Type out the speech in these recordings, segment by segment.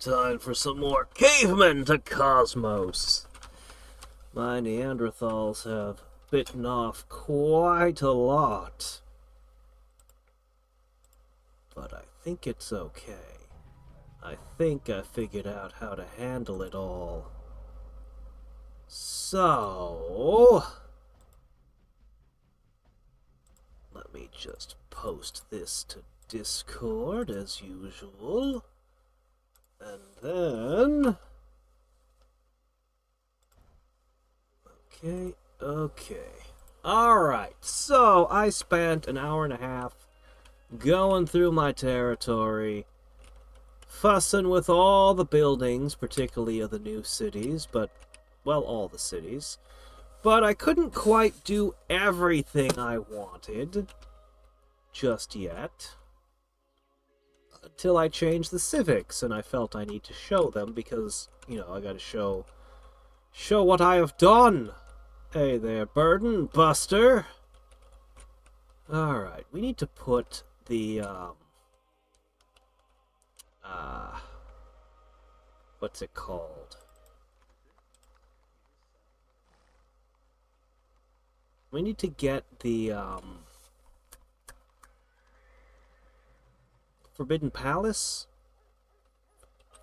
Time for some more Caveman2Cosmos. My Neanderthals have bitten off quite a lot. But I think it's okay. I think I figured out how to handle it all. So... let me just post this to Discord as usual. And then... Okay. Alright, so I spent an hour and a half going through my territory, fussing with all the buildings, particularly of the new cities, but, well, all the cities. But I couldn't quite do everything I wanted just yet. Until I changed the civics, and I felt I need to show them because, you know, I gotta show what I have done. Hey there, Burden Buster. Alright, we need to put the, what's it called? We need to get the, Forbidden Palace?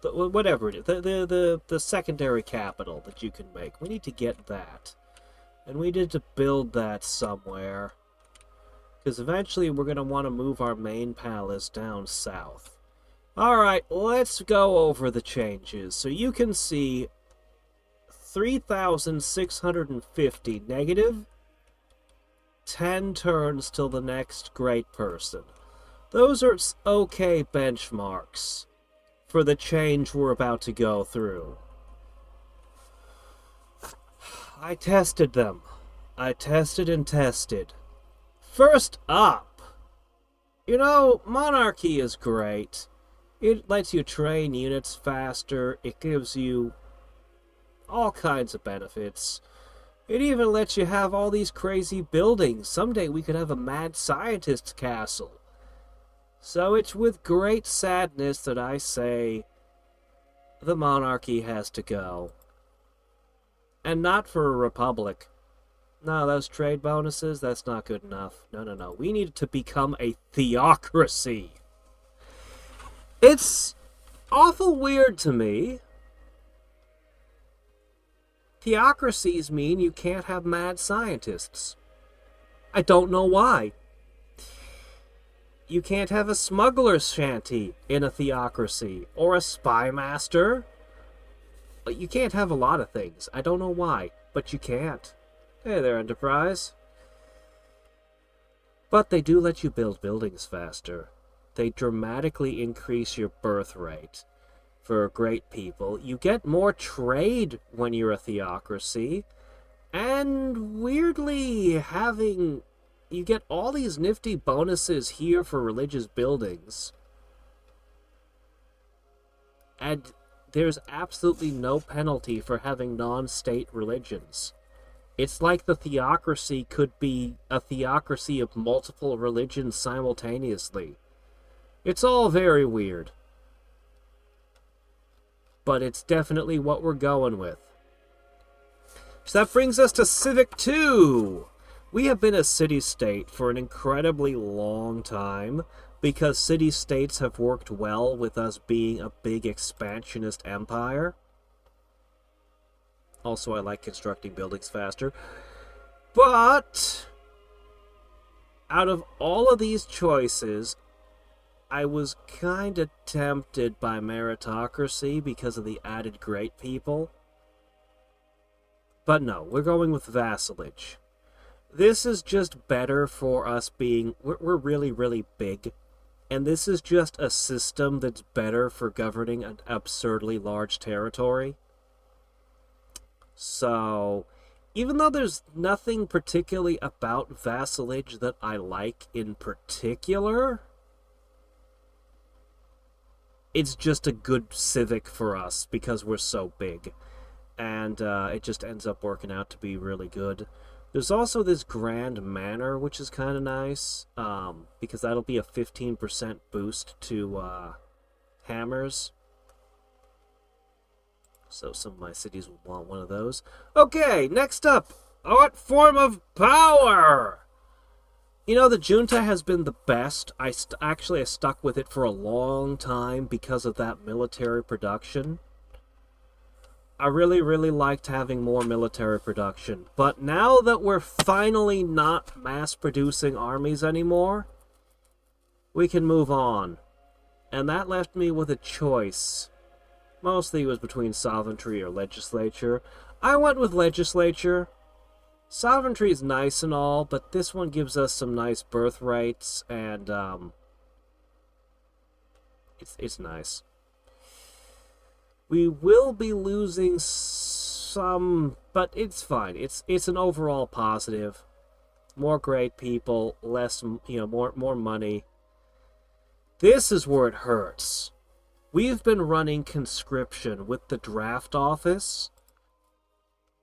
Whatever it is, the secondary capital that you can make. We need to get that. And we need to build that somewhere. Because eventually we're going to want to move our main palace down south. Alright, let's go over the changes. So you can see 3,650 negative. 10 turns till the next great person. Those are okay benchmarks for the change we're about to go through. I tested them. I tested and tested. First up, you know, monarchy is great. It lets you train units faster. It gives you all kinds of benefits. It even lets you have all these crazy buildings. Someday we could have a mad scientist's castle. So it's with great sadness that I say the monarchy has to go. And not for a republic. No, those trade bonuses, that's not good enough. No. We need to become a theocracy. It's awful weird to me. Theocracies mean you can't have mad scientists. I don't know why. You can't have a smuggler's shanty in a theocracy, or a spy master. You can't have a lot of things. I don't know why, but you can't. Hey there, Enterprise. But they do let you build buildings faster. They dramatically increase your birth rate. For great people, you get more trade when you're a theocracy, and weirdly you get all these nifty bonuses here for religious buildings. And there's absolutely no penalty for having non-state religions. It's like the theocracy could be a theocracy of multiple religions simultaneously. It's all very weird. But it's definitely what we're going with. So that brings us to Civic 2. We have been a city-state for an incredibly long time because city-states have worked well with us being a big expansionist empire. Also, I like constructing buildings faster. But out of all of these choices, I was kind of tempted by meritocracy because of the added great people. But no, we're going with vassalage. This is just better for us being... We're really, really big. And this is just a system that's better for governing an absurdly large territory. So, even though there's nothing particularly about vassalage that I like in particular, it's just a good civic for us because we're so big. And it just ends up working out to be really good. There's also this Grand Manor, which is kind of nice, because that'll be a 15% boost to hammers. So some of my cities will want one of those. Okay, next up. What form of power? You know, the junta has been the best. I stuck with it for a long time because of that military production. I really, really liked having more military production. But now that we're finally not mass-producing armies anymore, we can move on. And that left me with a choice. Mostly it was between sovereignty or legislature. I went with legislature. Sovereignty is nice and all, but this one gives us some nice birth rates, and it's nice. We will be losing some, but it's fine. It's an overall positive. More great people, less, more money. This is where it hurts. We've been running conscription with the draft office.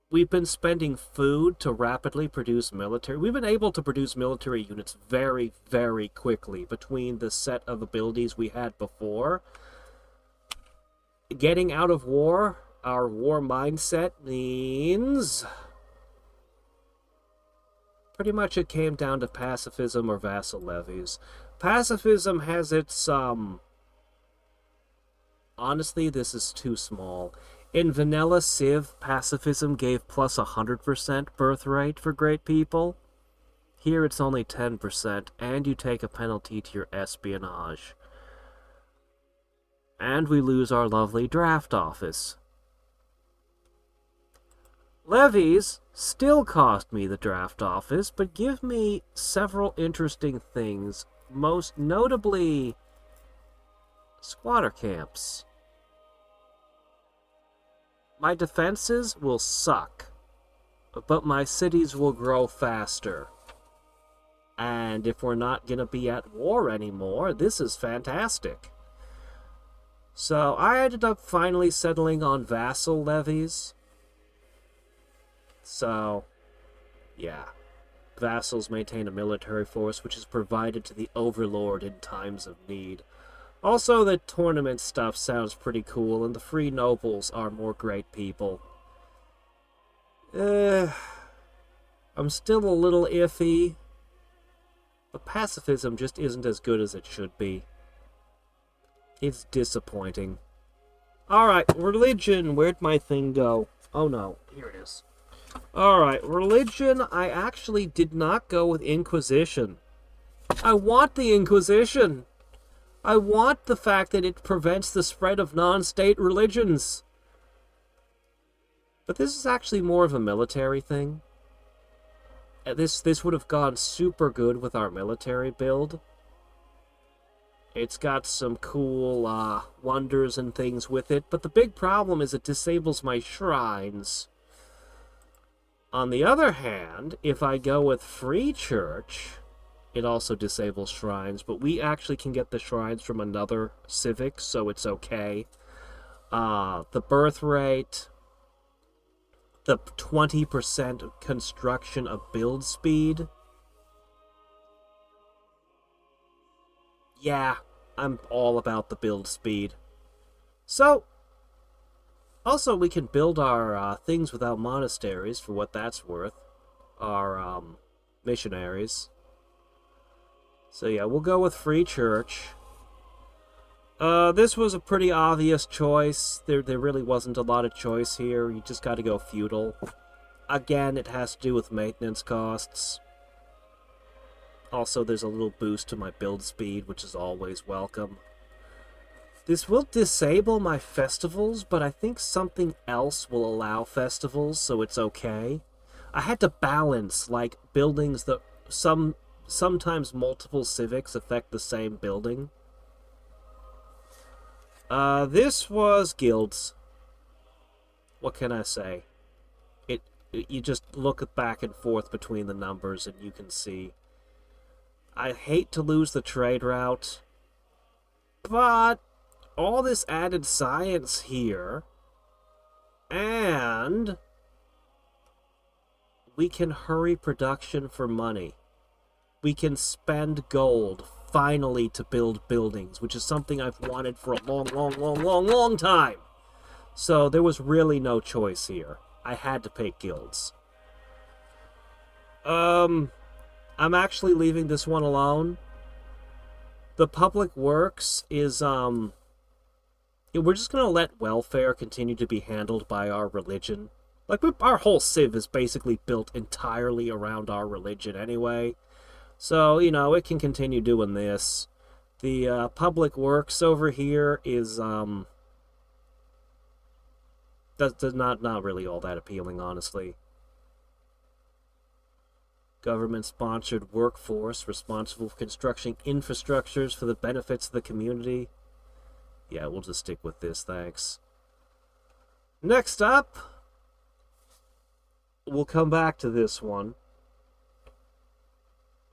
We've been spending food to rapidly produce military. We've been able to produce military units very, very quickly between the set of abilities we had before. Getting out of war, our war mindset means... pretty much it came down to pacifism or vassal levies. Pacifism has its, honestly, this is too small. In vanilla Civ, pacifism gave plus 100% birth rate for great people. Here it's only 10%, and you take a penalty to your espionage. And we lose our lovely draft office. Levies still cost me the draft office, but give me several interesting things, most notably squatter camps. My defenses will suck, but my cities will grow faster. And if we're not going to be at war anymore, this is fantastic. So I ended up finally settling on vassal levies. So, yeah. Vassals maintain a military force which is provided to the overlord in times of need. Also, the tournament stuff sounds pretty cool, and the free nobles are more great people. I'm still a little iffy. But pacifism just isn't as good as it should be. It's disappointing. Alright, religion. Where'd my thing go? Oh no, here it is. Alright, religion. I actually did not go with Inquisition. I want the Inquisition. I want the fact that it prevents the spread of non-state religions. But this is actually more of a military thing. This would have gone super good with our military build. It's got some cool wonders and things with it, but the big problem is it disables my shrines. On the other hand, if I go with Free Church, it also disables shrines, but we actually can get the shrines from another civic, so it's okay. The birth rate, the 20% construction of build speed. Yeah, I'm all about the build speed. So, also we can build our things without monasteries, for what that's worth. Our missionaries. So yeah, we'll go with Free Church. This was a pretty obvious choice. There really wasn't a lot of choice here. You just gotta go feudal. Again, it has to do with maintenance costs. Also, there's a little boost to my build speed, which is always welcome. This will disable my festivals, but I think something else will allow festivals, so it's okay. I had to balance, like, buildings that sometimes multiple civics affect the same building. This was guilds. What can I say? You just look back and forth between the numbers and you can see. I hate to lose the trade route, but all this added science here, and we can hurry production for money. We can spend gold, finally, to build buildings, which is something I've wanted for a long time. So there was really no choice here. I had to pick guilds. I'm actually leaving this one alone. The public works is, we're just gonna let welfare continue to be handled by our religion. Like, our whole civ is basically built entirely around our religion anyway. So, you know, it can continue doing this. The, public works over here is, that's not really all that appealing, honestly. Government-sponsored workforce responsible for constructing infrastructures for the benefits of the community. Yeah, we'll just stick with this, thanks. Next up, we'll come back to this one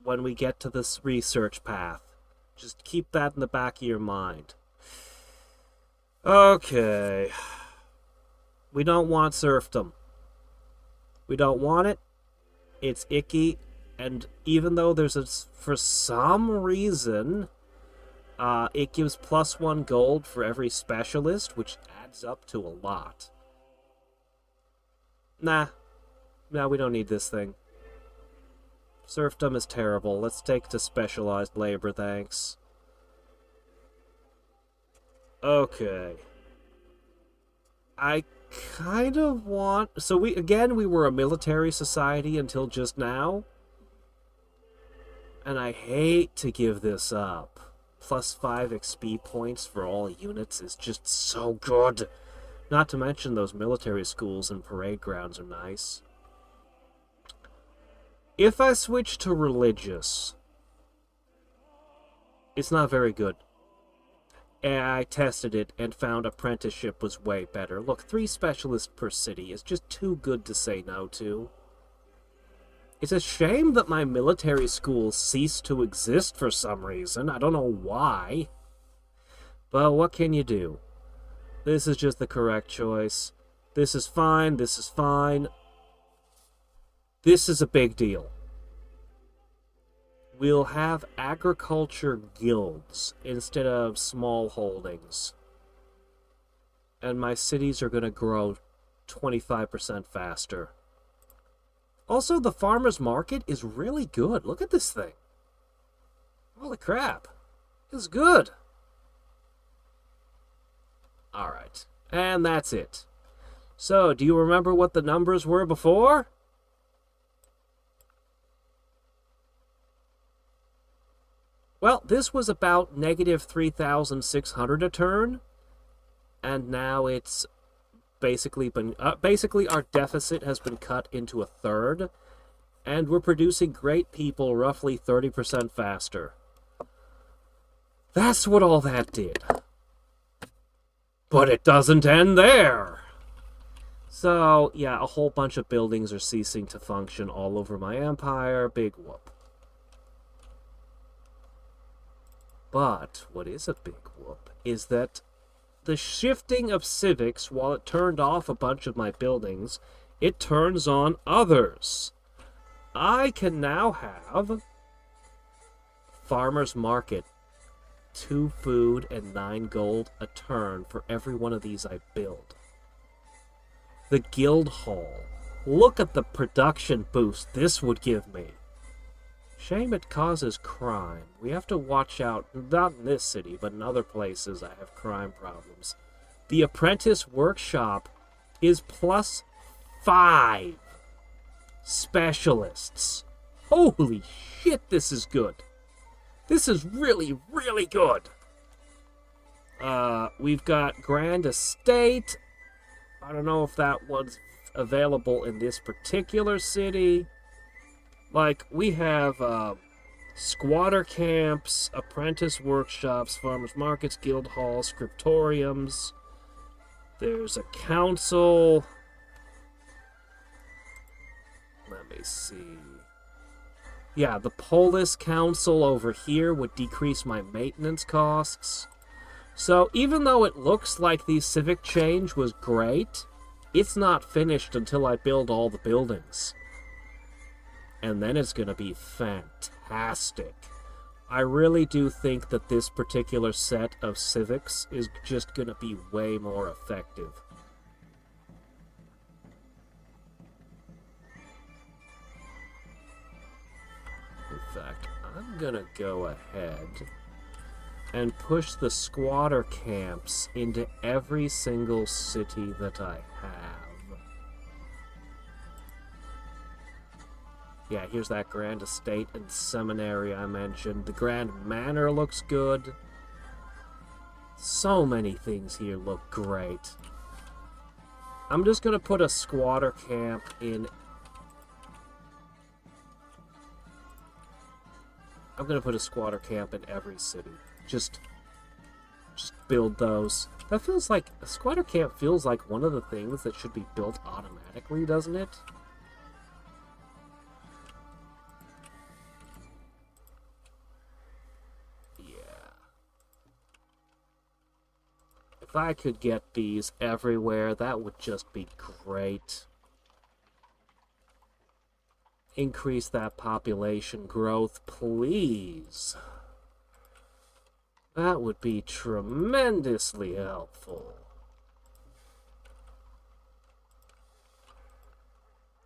when we get to this research path. Just keep that in the back of your mind. Okay. We don't want serfdom. We don't want it. It's icky. And even though there's for some reason, it gives +1 gold for every specialist, which adds up to a lot. Nah. No, we don't need this thing. Serfdom is terrible. Let's take to specialized labor, thanks. Okay. I kind of want... So we were a military society until just now. And I hate to give this up. +5 XP points for all units is just so good. Not to mention those military schools and parade grounds are nice. If I switch to religious, it's not very good. I tested it and found apprenticeship was way better. Look, 3 specialists per city is just too good to say no to. It's a shame that my military schools ceased to exist for some reason. I don't know why. But what can you do? This is just the correct choice. This is fine, this is fine. This is a big deal. We'll have agriculture guilds instead of small holdings. And my cities are going to grow 25% faster. Also, the farmer's market is really good. Look at this thing. Holy crap. It's good. Alright. And that's it. So, do you remember what the numbers were before? Well, this was about -3,600 a turn, and now it's basically been... basically, our deficit has been cut into a third, and we're producing great people roughly 30% faster. That's what all that did. But it doesn't end there! So, yeah, a whole bunch of buildings are ceasing to function all over my empire. Big whoop. But what is a big whoop is that the shifting of civics, while it turned off a bunch of my buildings, it turns on others. I can now have farmer's market, 2 food and 9 gold a turn for every one of these I build. The guild hall. Look at the production boost this would give me. Shame it causes crime. We have to watch out, not in this city, but in other places I have crime problems. The apprentice workshop is +5 specialists. Holy shit, this is good. This is really, really good. We've got Grand Estate. I don't know if that one's available in this particular city. Like, we have squatter camps, apprentice workshops, farmers markets, guild halls, scriptoriums. There's a council. Let me see. Yeah, the Polis Council over here would decrease my maintenance costs. So even though it looks like the civic change was great, it's not finished until I build all the buildings. And then it's going to be fantastic. I really do think that this particular set of civics is just going to be way more effective. gonna go ahead and push the squatter camps into every single city that I have. Yeah, here's that Grand Estate and Seminary I mentioned. The Grand Manor looks good. So many things here look great. I'm just gonna put a squatter camp in... I'm gonna put a squatter camp in every city. Just build those. That feels like... A squatter camp feels like one of the things that should be built automatically, doesn't it? If I could get these everywhere, that would just be great. Increase that population growth, please. That would be tremendously helpful.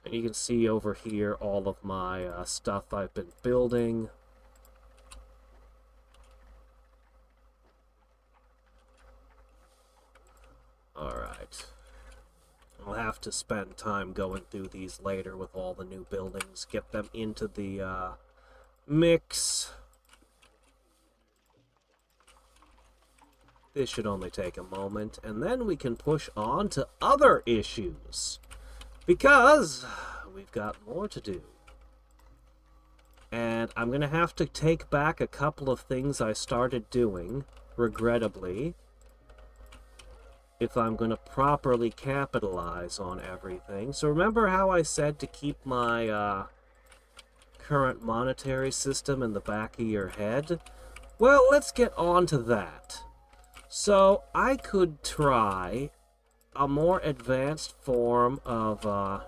And you can see over here all of my stuff I've been building. Alright. I'll have to spend time going through these later with all the new buildings, get them into the mix. This should only take a moment, and then we can push on to other issues. Because we've got more to do. And I'm going to have to take back a couple of things I started doing, regrettably, if I'm going to properly capitalize on everything. So remember how I said to keep my current monetary system in the back of your head? Well, let's get on to that. So I could try a more advanced form of,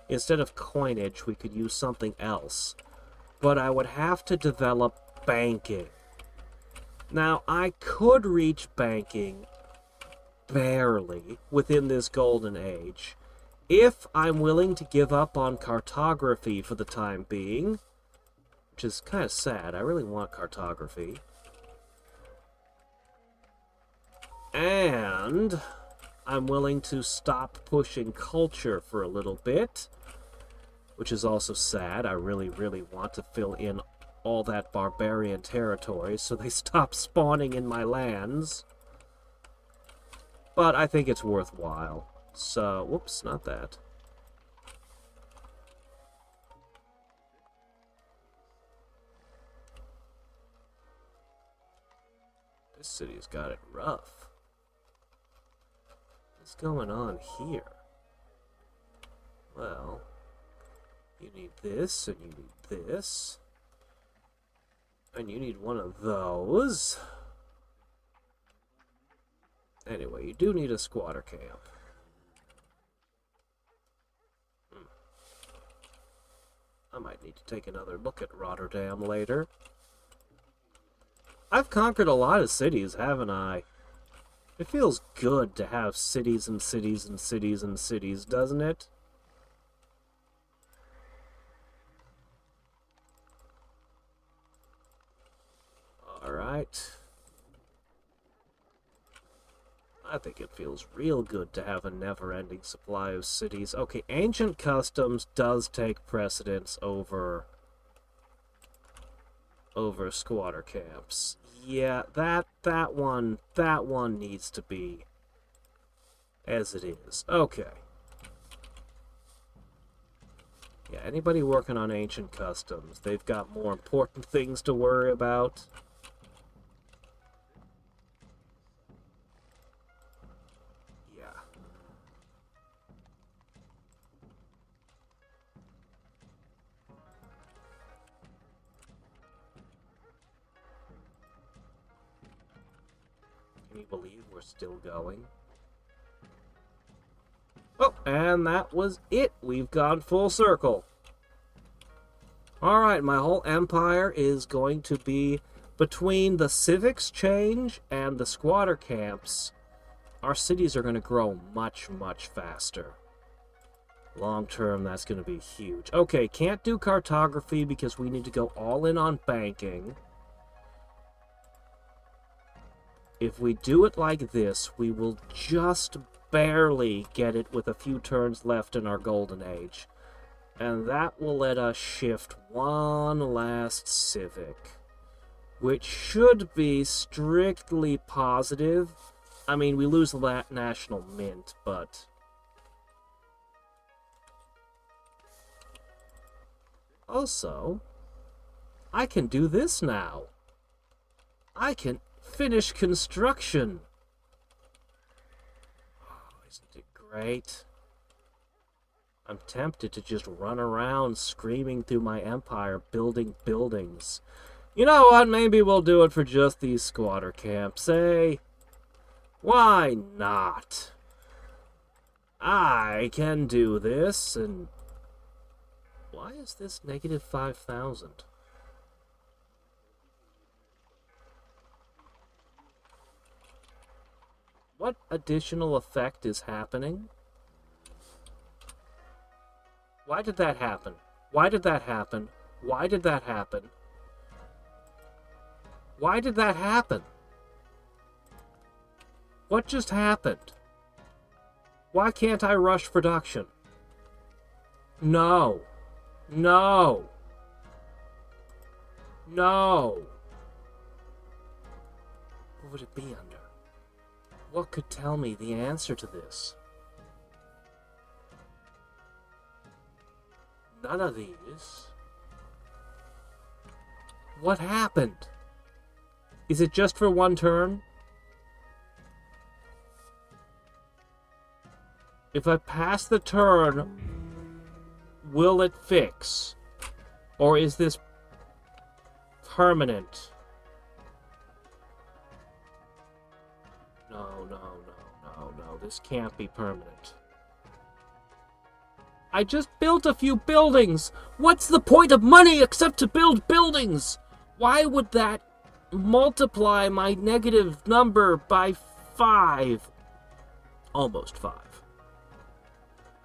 instead of coinage, we could use something else. But I would have to develop banking. Now, I could reach banking barely within this golden age, if I'm willing to give up on cartography for the time being, which is kind of sad. I really want cartography. And I'm willing to stop pushing culture for a little bit, which is also sad. I really, really want to fill in all that barbarian territory so they stop spawning in my lands. But I think it's worthwhile. So, whoops, not that. This city's got it rough. What's going on here? Well, you need this, and you need this. And you need one of those. Anyway, you do need a squatter camp. I might need to take another look at Rotterdam later. I've conquered a lot of cities, haven't I? It feels good to have cities and cities and cities and cities, doesn't it? Alright. I think it feels real good to have a never-ending supply of cities. Okay, ancient customs does take precedence over squatter camps. Yeah, that one needs to be as it is. Okay. Yeah, anybody working on ancient customs, they've got more important things to worry about. Can you believe we're still going? Oh, and that was it. We've gone full circle. Alright, my whole empire is going to be between the civics change and the squatter camps. Our cities are going to grow much, much faster. Long term, that's going to be huge. Okay, can't do cartography because we need to go all in on banking. If we do it like this, we will just barely get it with a few turns left in our golden age. And that will let us shift one last civic, which should be strictly positive. I mean, we lose the national mint, but... Also, I can do this now. I can finish construction. Oh, isn't it great? I'm tempted to just run around screaming through my empire, building buildings. You know what? Maybe we'll do it for just these squatter camps, eh? Why not? I can do this, and... Why is this negative 5,000? What additional effect is happening? Why did that happen? Why did that happen? Why did that happen? Why did that happen? What just happened? Why can't I rush production? No. No. No. What would it be under? What could tell me the answer to this? None of these. What happened? Is it just for one turn? If I pass the turn, will it fix? Or is this permanent? No, this can't be permanent. I just built a few buildings! What's the point of money except to build buildings? Why would that multiply my negative number by 5? Almost 5.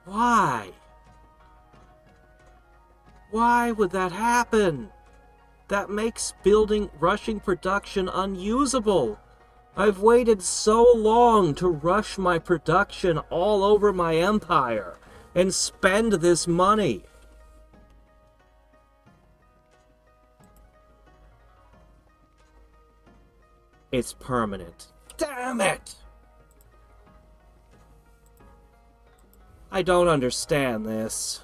Why? Why would that happen? That makes rushing production unusable. I've waited so long to rush my production all over my empire and spend this money. It's permanent. Damn it! I don't understand this.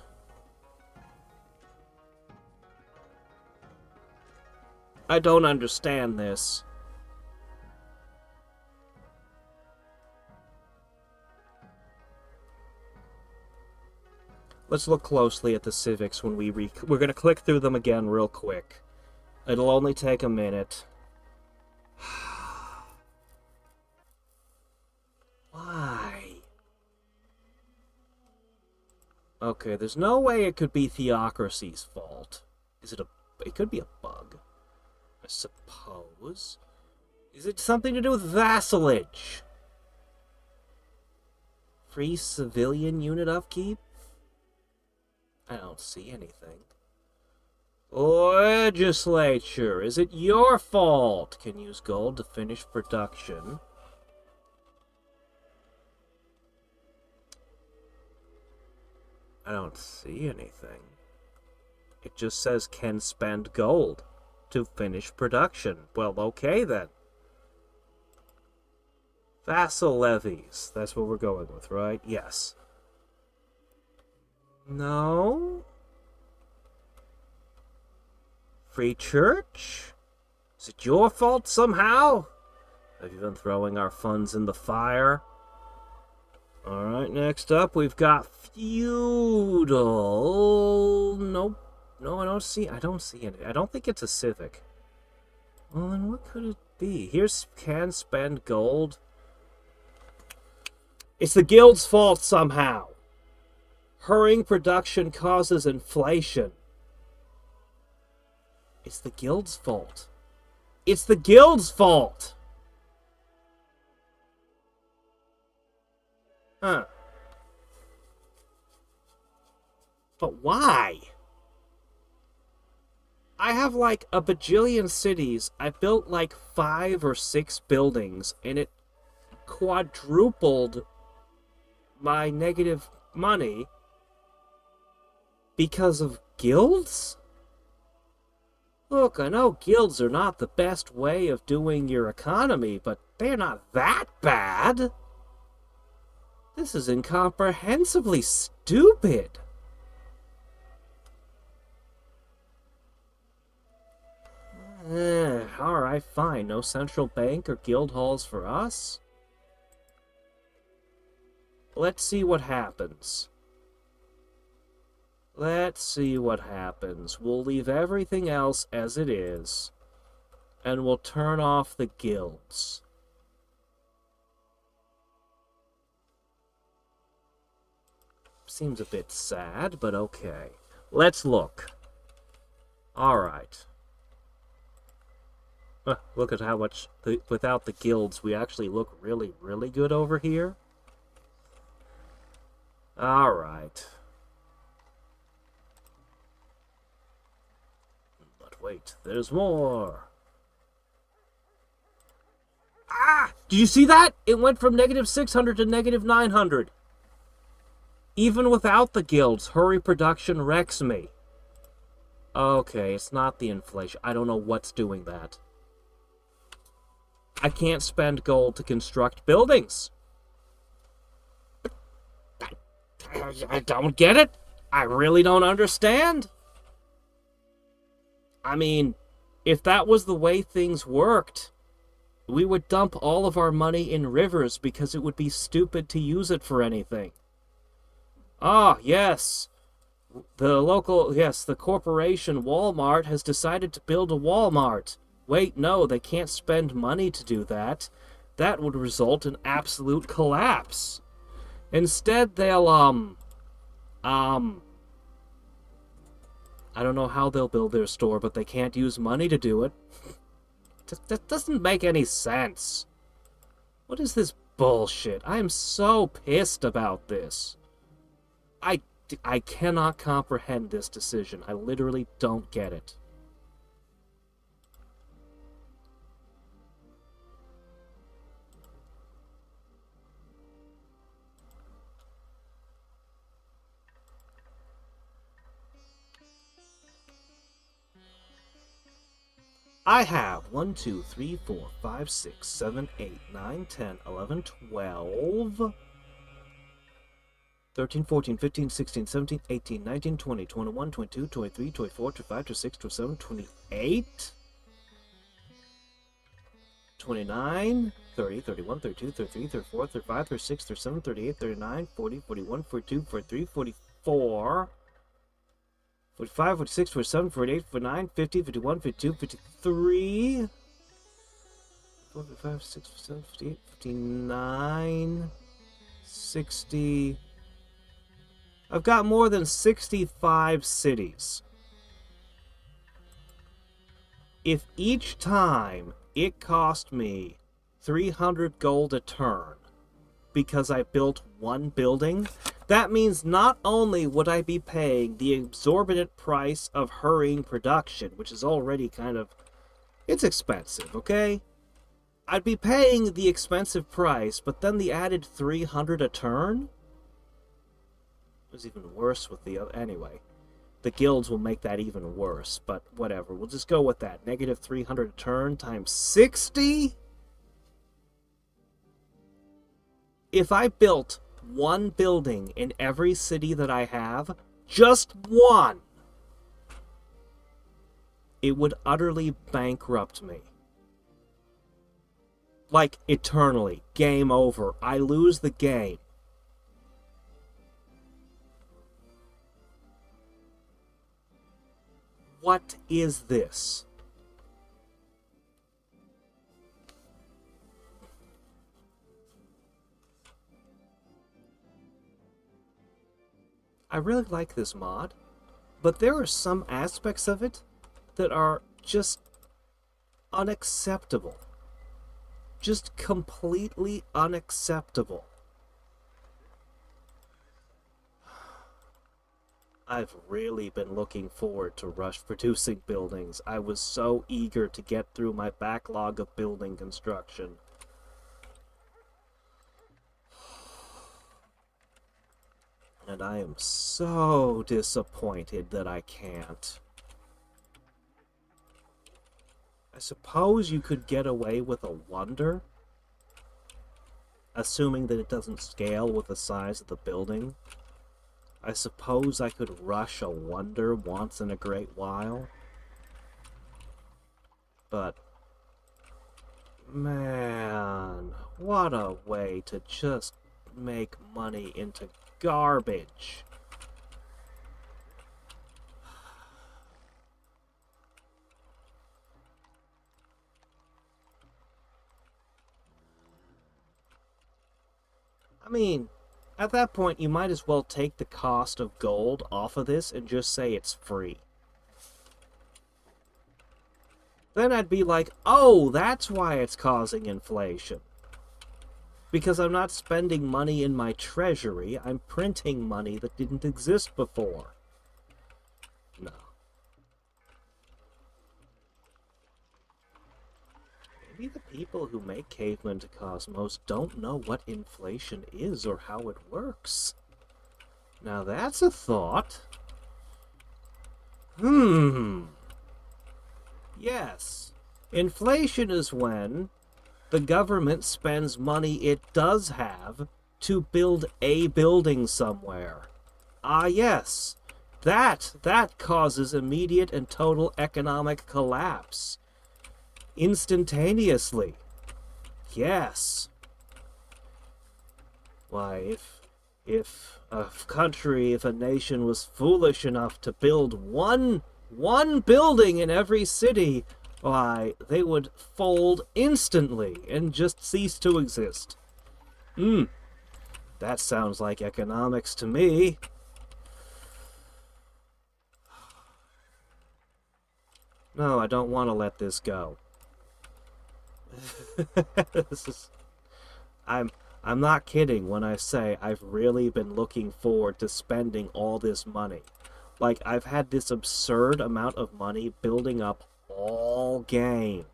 I don't understand this. Let's look closely at the civics when we're going to click through them again real quick. It'll only take a minute. Why? Okay, there's no way it could be Theocracy's fault. It could be a bug, I suppose. Is it something to do with vassalage? Free civilian unit upkeep? I don't see anything. Legislature, is it your fault? Can use gold to finish production. I don't see anything. It just says can spend gold to finish production. Well, okay then. Vassal levies. That's what we're going with, right? Yes. No? Free church? Is it your fault somehow? Have you been throwing our funds in the fire? Alright, next up we've got feudal. Nope. No, I don't see any. I don't think it's a civic. Well, then what could it be? Here's can spend gold. It's the guild's fault somehow. Hurrying production causes inflation. It's the guild's fault. It's the guild's fault! Huh. But why? I have like a bajillion cities. I built like 5 or 6 buildings, and it quadrupled my negative money because of guilds? Look, I know guilds are not the best way of doing your economy, but they're not that bad. This is incomprehensibly stupid. Alright, fine. No central bank or guild halls for us? Let's see what happens. Let's see what happens. We'll leave everything else as it is, and we'll turn off the guilds. Seems a bit sad, but okay. Let's look. Alright. Look at how much, without the guilds, we actually look really, really good over here. Alright. But wait, there's more. Ah! Did you see that? It went from -600 to -900. Even without the guilds, hurry production wrecks me. Okay, it's not the inflation. I don't know what's doing that. I can't spend gold to construct buildings. I don't get it. I really don't understand. I mean, if that was the way things worked, we would dump all of our money in rivers because it would be stupid to use it for anything. Ah, yes. The corporation Walmart has decided to build a Walmart. Wait, no, they can't spend money to do that. That would result in absolute collapse. Instead, they'll, I don't know how they'll build their store, but they can't use money to do it. That doesn't make any sense. What is this bullshit? I am so pissed about this. I cannot comprehend this decision. I literally don't get it. I have 1, 2, 3, 4, 5, 6, 7, 8, 9, 10, 11, 12, 13, 14, 15, 16, 17, 18, 19, 20, 21, 22, 23, 24, 25, 26, 27, 28, 29, 30, 31, 32, 33, 34, 35, 36, 37, 38, 39, 40, 41, 42, 43, 44, 45, 46, 47, 48, 49, 50, 51, 52, 53, 45, 56, 57, 58, 59, 60. I've got more than 65 cities. If each time it cost me 300 gold a turn because I built one building, that means not only would I be paying the exorbitant price of hurrying production, which is already it's expensive, okay? I'd be paying the expensive price, but then the added 300 a turn? It was even worse with the other. Anyway, the guilds will make that even worse, but whatever. We'll just go with that. Negative 300 a turn times 60? If I built one building in every city that I have, just one, it would utterly bankrupt me. Like, eternally. Game over. I lose the game. What is this? I really like this mod, but there are some aspects of it that are just unacceptable. Just completely unacceptable. I've really been looking forward to rush producing buildings. I was so eager to get through my backlog of building construction. And I am so disappointed that I can't. I suppose you could get away with a wonder, assuming that it doesn't scale with the size of the building. I suppose I could rush a wonder once in a great while. But, man, what a way to just make money into garbage. I mean, at that point, you might as well take the cost of gold off of this and just say it's free. Then I'd be like, oh, that's why it's causing inflation. Because I'm not spending money in my treasury, I'm printing money that didn't exist before. No. Maybe the people who make Caveman2Cosmos don't know what inflation is or how it works. Now that's a thought. Yes. Inflation is when the government spends money it does have to build a building somewhere. Ah, yes. That causes immediate and total economic collapse. Instantaneously. Yes. Why, if a country, if a nation was foolish enough to build one building in every city, why, they would fold instantly and just cease to exist. That sounds like economics to me. No, I don't want to let this go. I'm not kidding when I say I've really been looking forward to spending all this money. Like, I've had this absurd amount of money building up all game.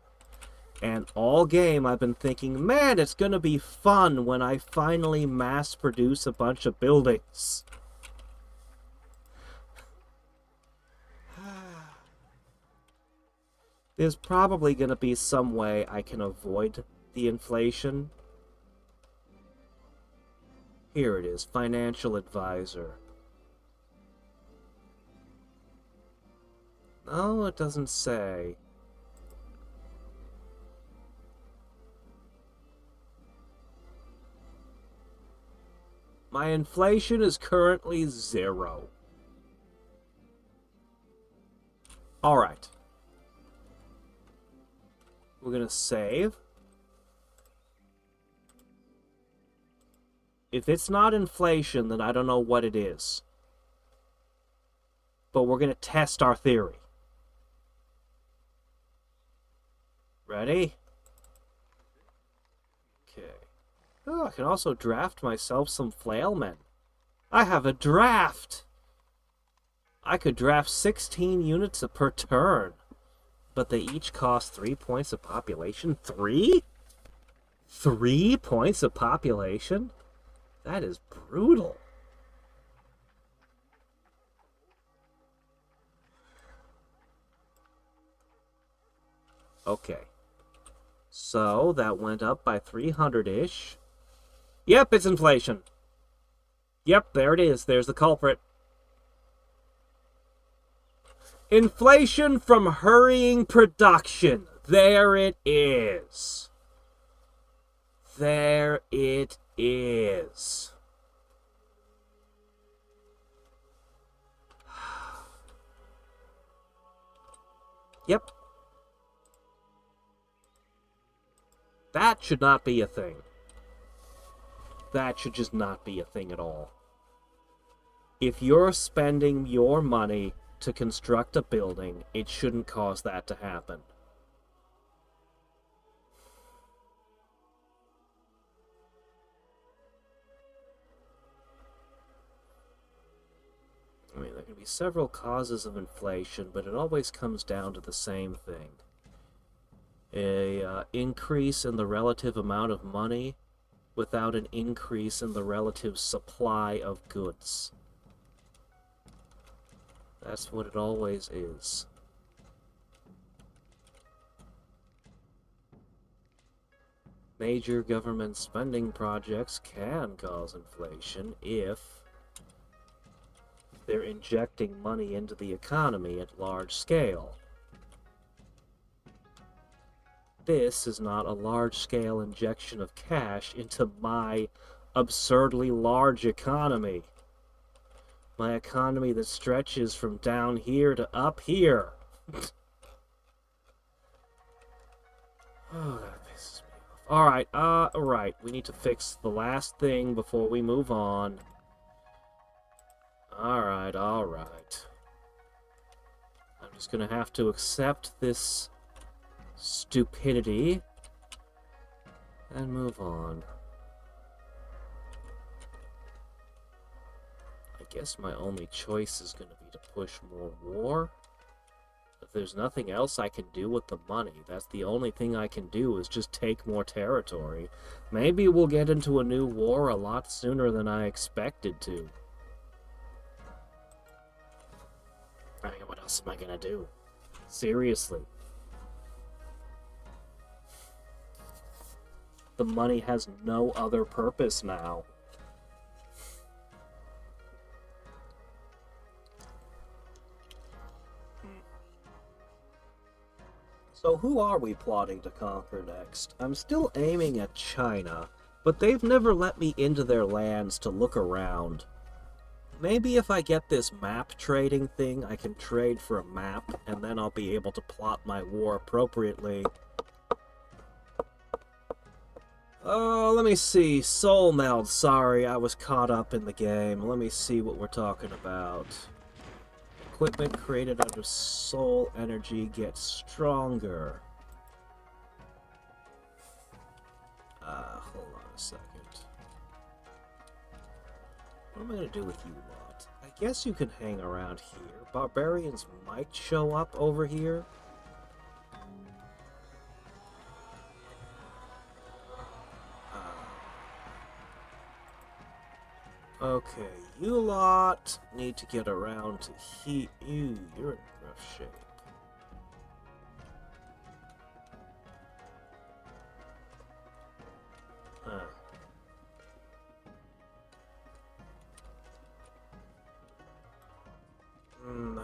And all game I've been thinking, man, it's gonna be fun when I finally mass produce a bunch of buildings. There's probably gonna be some way I can avoid the inflation. Here it is, financial advisor. No, it doesn't say. My inflation is currently 0. Alright. We're gonna save. If it's not inflation, then I don't know what it is. But we're gonna test our theory. Ready? Okay. Oh, I can also draft myself some flailmen. I have a draft! I could draft 16 units per turn. But they each cost 3 points of population? 3? 3 points of population? That is brutal. Okay. So, that went up by 300-ish. Yep, it's inflation. Yep, there it is. There's the culprit. Inflation from hurrying production. There it is. There it is. Yep. That should not be a thing. That should just not be a thing at all. If you're spending your money to construct a building, it shouldn't cause that to happen. I mean, I can be several causes of inflation, but it always comes down to the same thing. A increase in the relative amount of money without an increase in the relative supply of goods. That's what it always is. Major government spending projects can cause inflation if they're injecting money into the economy at large scale. This is not a large-scale injection of cash into my absurdly large economy. My economy that stretches from down here to up here. Oh, that pisses me off. Alright, we need to fix the last thing before we move on. Alright. I'm just gonna have to accept this stupidity and move on. I guess my only choice is gonna be to push more war. If there's nothing else I can do with the money, that's the only thing I can do is just take more territory. Maybe we'll get into a new war a lot sooner than I expected to. I mean, what else am I gonna do? Seriously. The money has no other purpose now. So who are we plotting to conquer next? I'm still aiming at China, but they've never let me into their lands to look around. Maybe if I get this map trading thing, I can trade for a map, and then I'll be able to plot my war appropriately. Oh, let me see. Soul Meld. Sorry, I was caught up in the game. Let me see what we're talking about. Equipment created under soul energy gets stronger. Hold on a second. What am I going to do with you lot? I guess you can hang around here. Barbarians might show up over here. Okay, you lot need to get around to heat. You're in rough shape.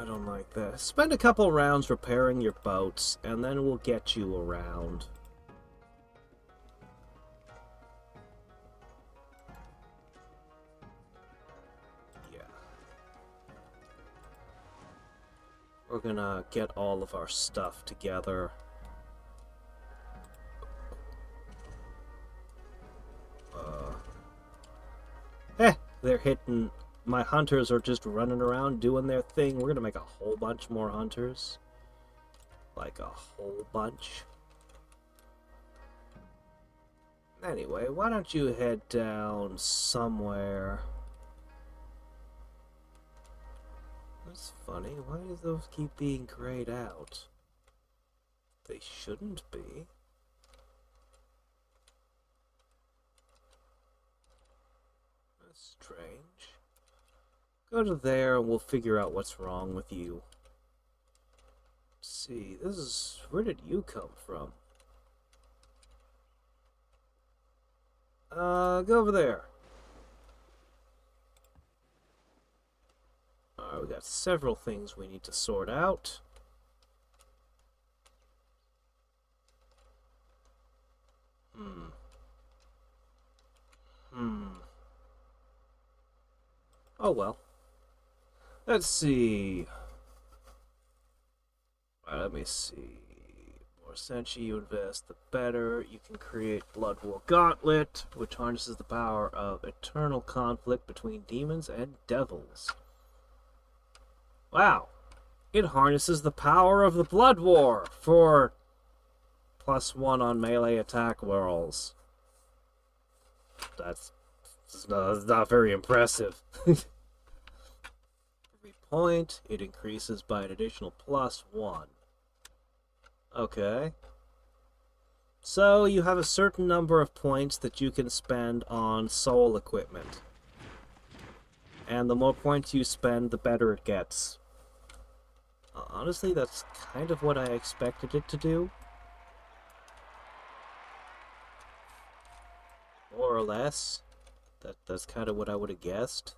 I don't like that. Spend a couple rounds repairing your boats, and then we'll get you around. We're gonna get all of our stuff together. They're hitting... My hunters are just running around doing their thing. We're gonna make a whole bunch more hunters. Like a whole bunch. Anyway, why don't you head down somewhere... That's funny. Why do those keep being grayed out? They shouldn't be. That's strange. Go to there and we'll figure out what's wrong with you. Let's see, this is... Where did you come from? Go over there. We got several things we need to sort out. Oh well. Let's see. Alright, let me see. The more senshi you invest, the better. You can create Blood War Gauntlet, which harnesses the power of eternal conflict between demons and devils. Wow. It harnesses the power of the Blood War for +1 on melee attack rolls. That's not very impressive. point, it increases by an additional +1. Okay. So you have a certain number of points that you can spend on soul equipment. And the more points you spend, the better it gets. Honestly, that's kind of what I expected it to do. More or less. That's kind of what I would have guessed.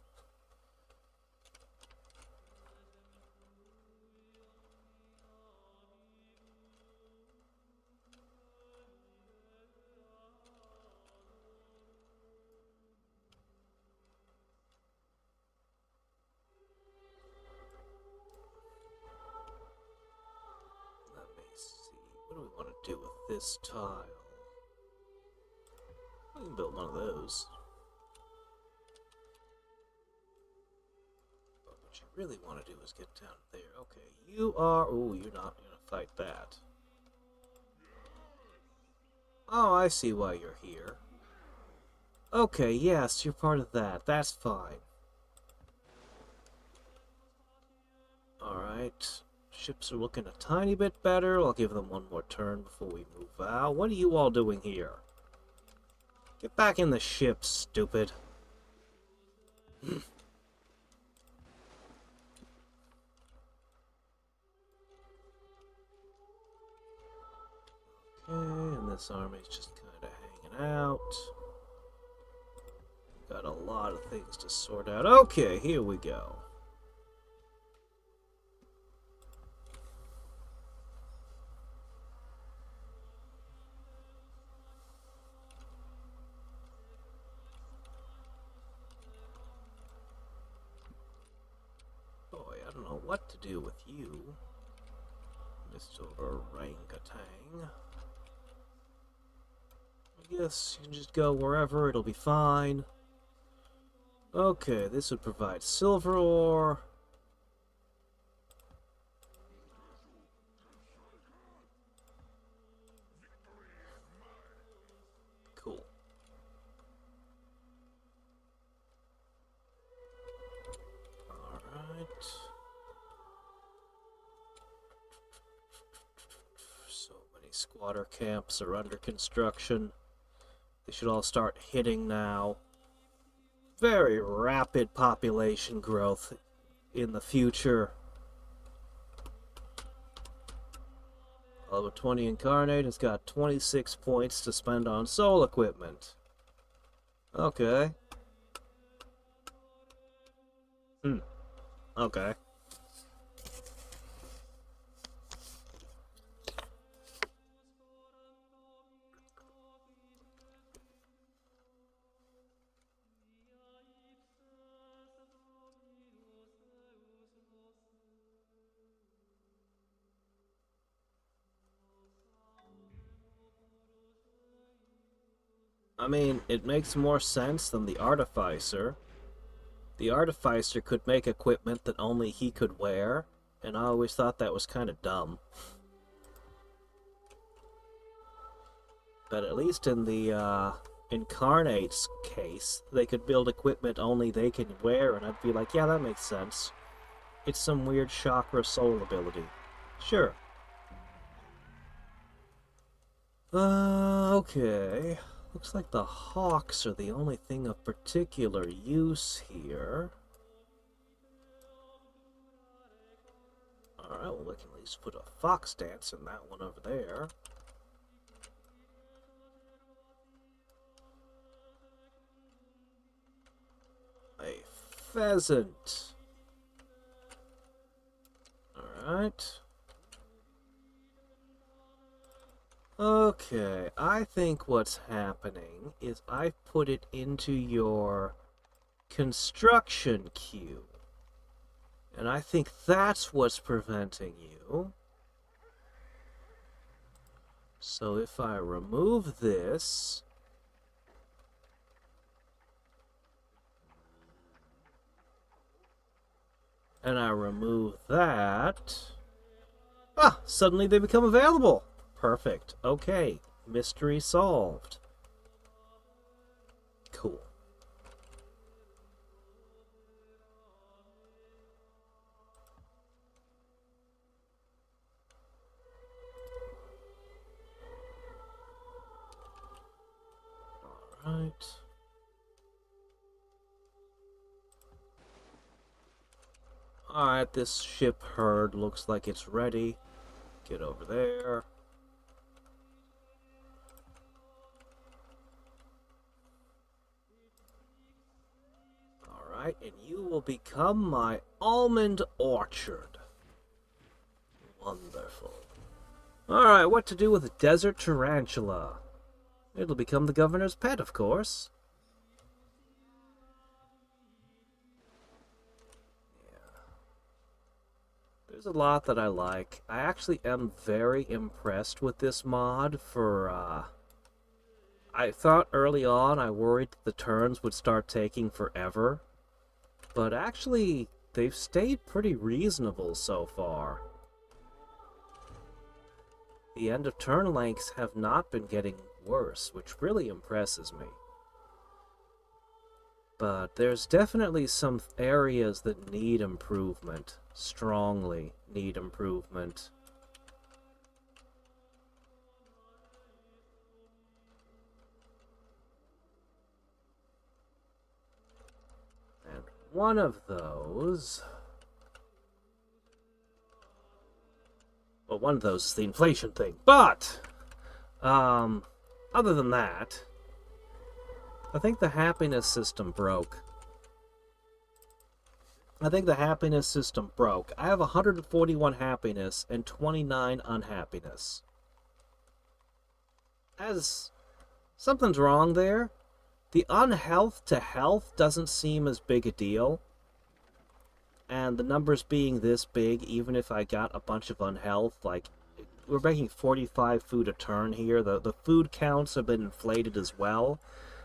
Let me see. What do we want to do with this tile? We can build one of those. But what you really want to do is get down there. Okay, you are... Oh, you're not going to fight that. Oh, I see why you're here. Okay, yes, you're part of that. That's fine. Alright. Ships are looking a tiny bit better. I'll give them one more turn before we move out. What are you all doing here? Get back in the ship, stupid. Okay, and this army's just kind of hanging out. Got a lot of things to sort out. Okay, here we go. Boy, I don't know what to do with you, Mr. Orangutan. I guess you can just go wherever, it'll be fine. Okay, this would provide silver ore. Cool. Alright. So many squatter camps are under construction. They should all start hitting now. Very rapid population growth in the future. Level 20 Incarnate has got 26 points to spend on soul equipment. Okay. Okay. I mean, it makes more sense than the Artificer. The Artificer could make equipment that only he could wear, and I always thought that was kind of dumb. But at least in the Incarnate's case, they could build equipment only they can wear, and I'd be like, yeah, that makes sense. It's some weird chakra soul ability. Sure. Okay. Looks like the hawks are the only thing of particular use here. Alright, well, we can at least put a fox dance in that one over there. A pheasant. Alright. Okay, I think what's happening is I've put it into your construction queue. And I think that's what's preventing you. So if I remove this... and I remove that... ah, suddenly they become available! Perfect. Okay. Mystery solved. Cool. Alright, this ship herd looks like it's ready. Get over there. Alright, and you will become my almond orchard. Wonderful. Alright, what to do with a desert tarantula? It'll become the governor's pet, of course. There's a lot that I like. I actually am very impressed with this mod for, I thought early on I worried the turns would start taking forever. But actually, they've stayed pretty reasonable so far. The end of turn lengths have not been getting worse, which really impresses me. But there's definitely some areas that need improvement. Strongly need improvement. And one of those... Well, one of those is the inflation thing. But, other than that, I think the happiness system broke. I have 141 happiness and 29 unhappiness. As something's wrong there. The unhealth to health doesn't seem as big a deal. And the numbers being this big, even if I got a bunch of unhealth, like, we're making 45 food a turn here. The food counts have been inflated as well.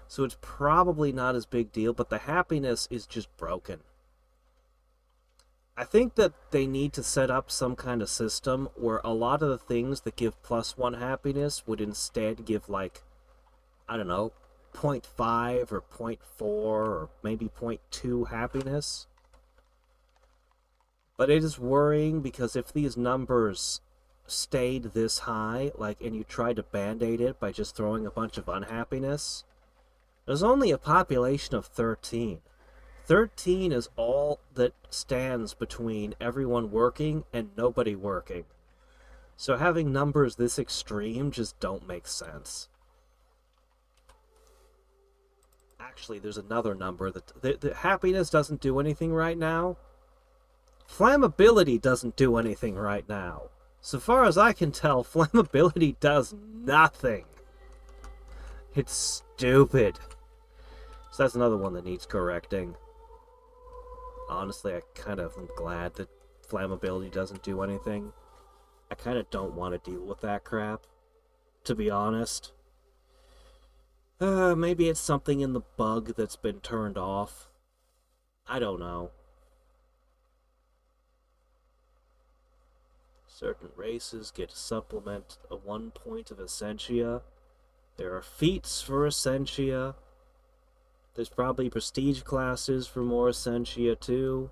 So it's probably not as big deal, but the happiness is just broken. I think that they need to set up some kind of system where a lot of the things that give +1 happiness would instead give, like, I don't know, 0.5 or 0.4 or maybe 0.2 happiness. But it is worrying because if these numbers stayed this high, like, and you tried to band-aid it by just throwing a bunch of unhappiness, there's only a population of 13. 13 is all that stands between everyone working and nobody working. So having numbers this extreme just don't make sense. Actually, there's another number that the happiness doesn't do anything right now. Flammability doesn't do anything right now. So far as I can tell, flammability does nothing. It's stupid. So that's another one that needs correcting. Honestly, I kind of am glad that flammability doesn't do anything. I kind of don't want to deal with that crap, to be honest. Maybe it's something in the bug that's been turned off. I don't know. Certain races get to supplement a 1 point of Essentia. There are feats for Essentia. There's probably prestige classes for more Essentia too.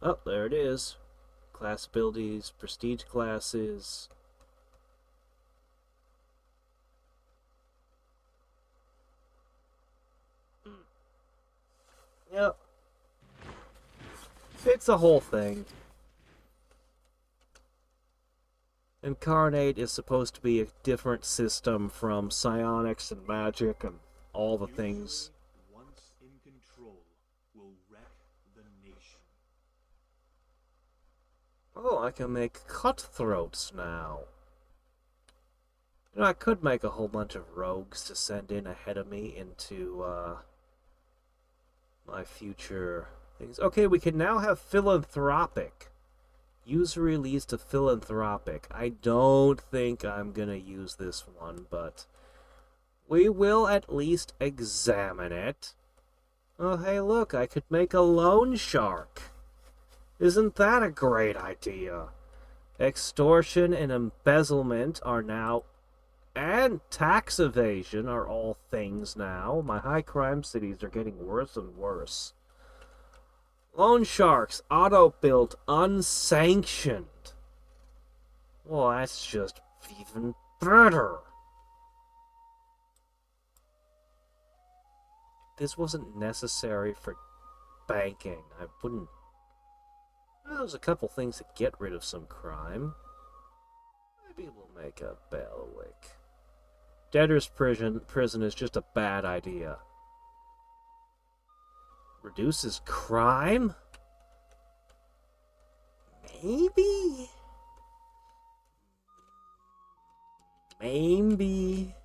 Oh, there it is. Class abilities, prestige classes. Yep. It's a whole thing. Incarnate is supposed to be a different system from psionics and magic and all the things. Once in control, will wreck the nation. Oh, I can make cutthroats now. You know, I could make a whole bunch of rogues to send in ahead of me into, my future things. Okay, we can now have philanthropic. User release to philanthropic. I don't think I'm gonna use this one, but we will at least examine it. Oh, hey, look, I could make a loan shark. Isn't that a great idea? Extortion and embezzlement are now, and tax evasion are all things now. My high crime cities are getting worse and worse. Loan sharks, auto-built, unsanctioned. Well, that's just even better. This wasn't necessary for banking. I wouldn't Well, there's a couple things that get rid of some crime. Maybe we'll make a bailiwick. Debtor's prison is just a bad idea. Reduces crime? Maybe? Maybe.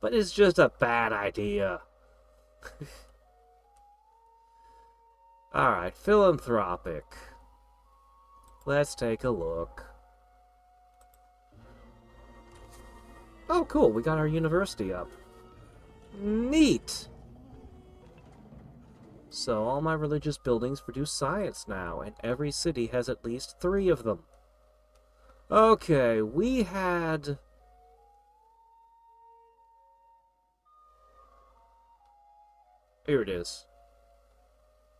But it's just a bad idea. Alright, philanthropic. Let's take a look. Oh, cool, we got our university up. Neat! So, all my religious buildings produce science now, and every city has at least 3 of them. Okay, we had... Here it is.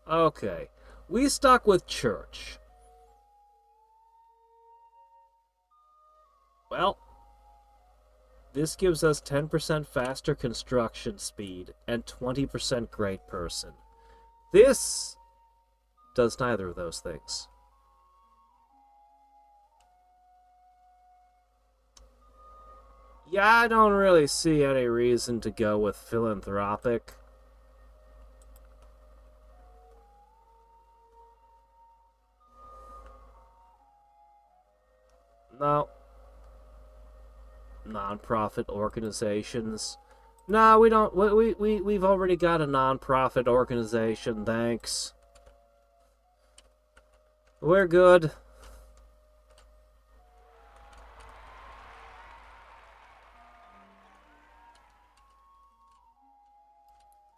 Okay, we stuck with church. Well, this gives us 10% faster construction speed and 20% great person. This does neither of those things. Yeah, I don't really see any reason to go with philanthropic. No. Non-profit organizations. No, we don't. We've already got a non-profit organization, thanks. We're good.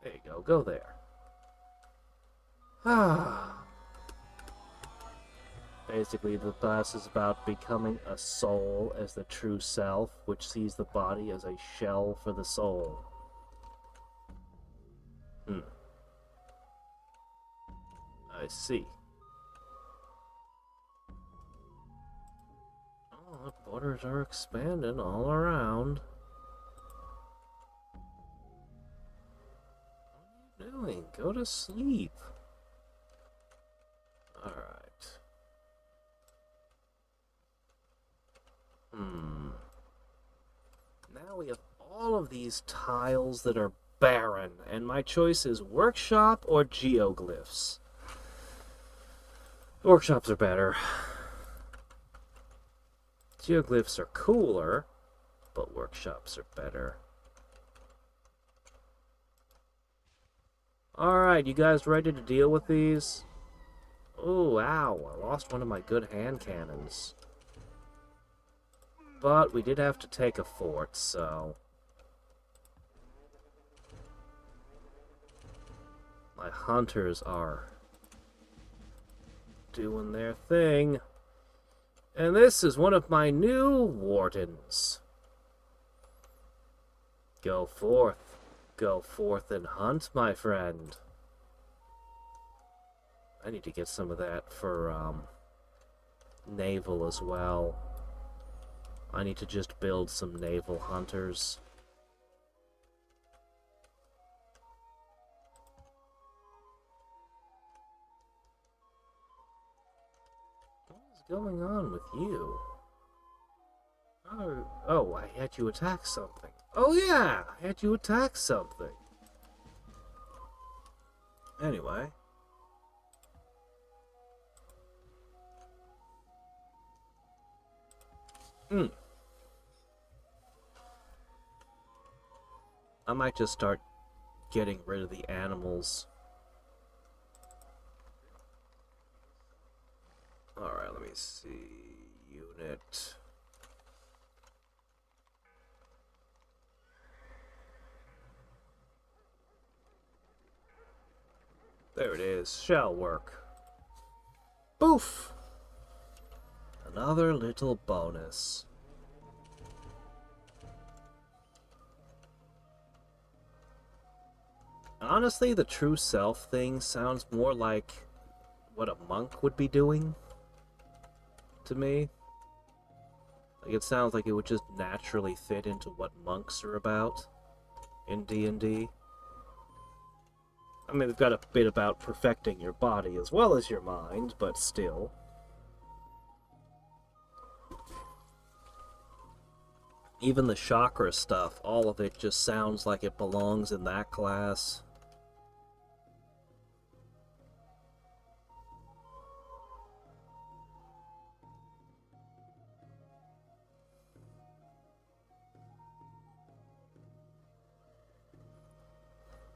There you go. Go there. Ah. Basically, the class is about becoming a soul as the true self, which sees the body as a shell for the soul. I see. Oh, the borders are expanding all around. What are you doing? Go to sleep. Alright. Now we have all of these tiles that are barren, and my choice is workshop or geoglyphs. Workshops are better. Geoglyphs are cooler, but workshops are better. Alright, you guys ready to deal with these? Oh, ow, I lost one of my good hand cannons. But we did have to take a fort, so... My hunters are doing their thing. And this is one of my new wardens. Go forth and hunt, my friend. I need to get some of that for, naval as well. I need to just build some naval hunters. What is going on with you? Oh, I had you attack something. Oh yeah, I had you attack something. Anyway. I might just start getting rid of the animals. Alright, let me see. Unit. There it is. Shall work. Boof! Another little bonus. Honestly, the true self thing sounds more like what a monk would be doing to me. Like, it sounds like it would just naturally fit into what monks are about in D&D. I mean, we've got a bit about perfecting your body as well as your mind, but still. Even the chakra stuff, all of it just sounds like it belongs in that class.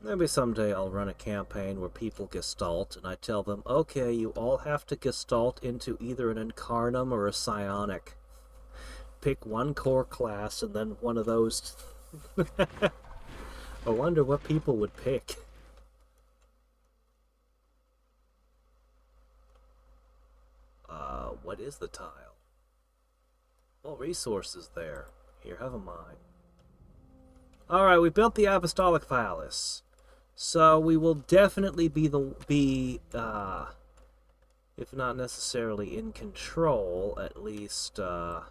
Maybe someday I'll run a campaign where people gestalt, and I tell them, okay, you all have to gestalt into either an incarnum or a psionic. Pick one core class, and then one of those. I wonder what people would pick. What is the tile? Well, resources there. Here, have a mine. Alright, we built the Apostolic Phallus. So we will definitely if not necessarily in control, at least, we'll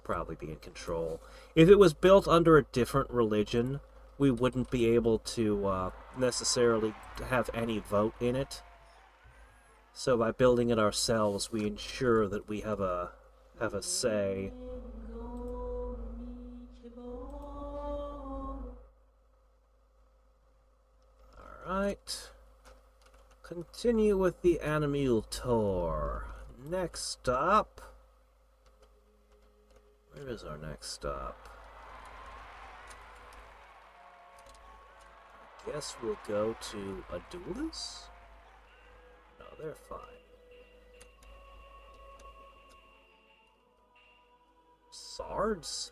probably be in control. If it was built under a different religion, we wouldn't be able to, necessarily have any vote in it. So by building it ourselves, we ensure that we have a say. Alright. Continue with the Animal tour. Next stop. Where is our next stop? I guess we'll go to Adulis? No, they're fine. Sards?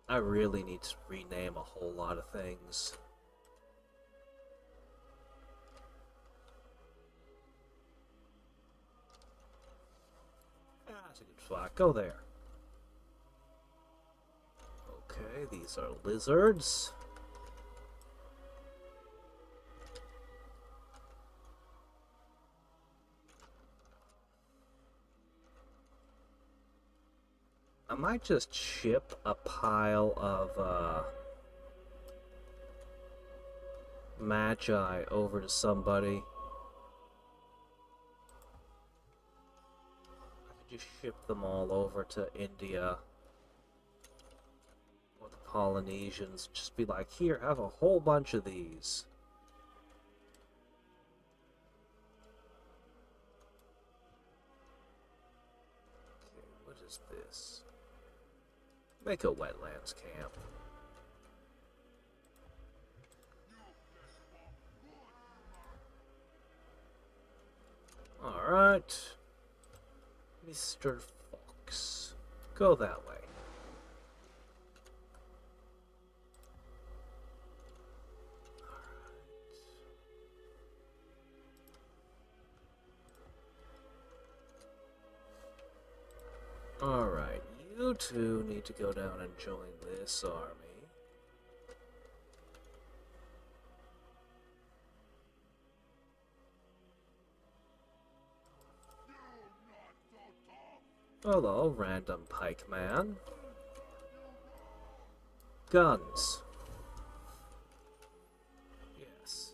I really need to rename a whole lot of things. That's a good spot. Go there. Okay, these are lizards. I might just ship a pile of magi over to somebody. I could just ship them all over to India or the Polynesians. Just be like, here, have a whole bunch of these. Okay, what is this? Make a wetlands camp. Alright. Mr. Fox. Go that way. Alright, you two need to go down and join this army. Hello, random pikeman. Guns. Yes.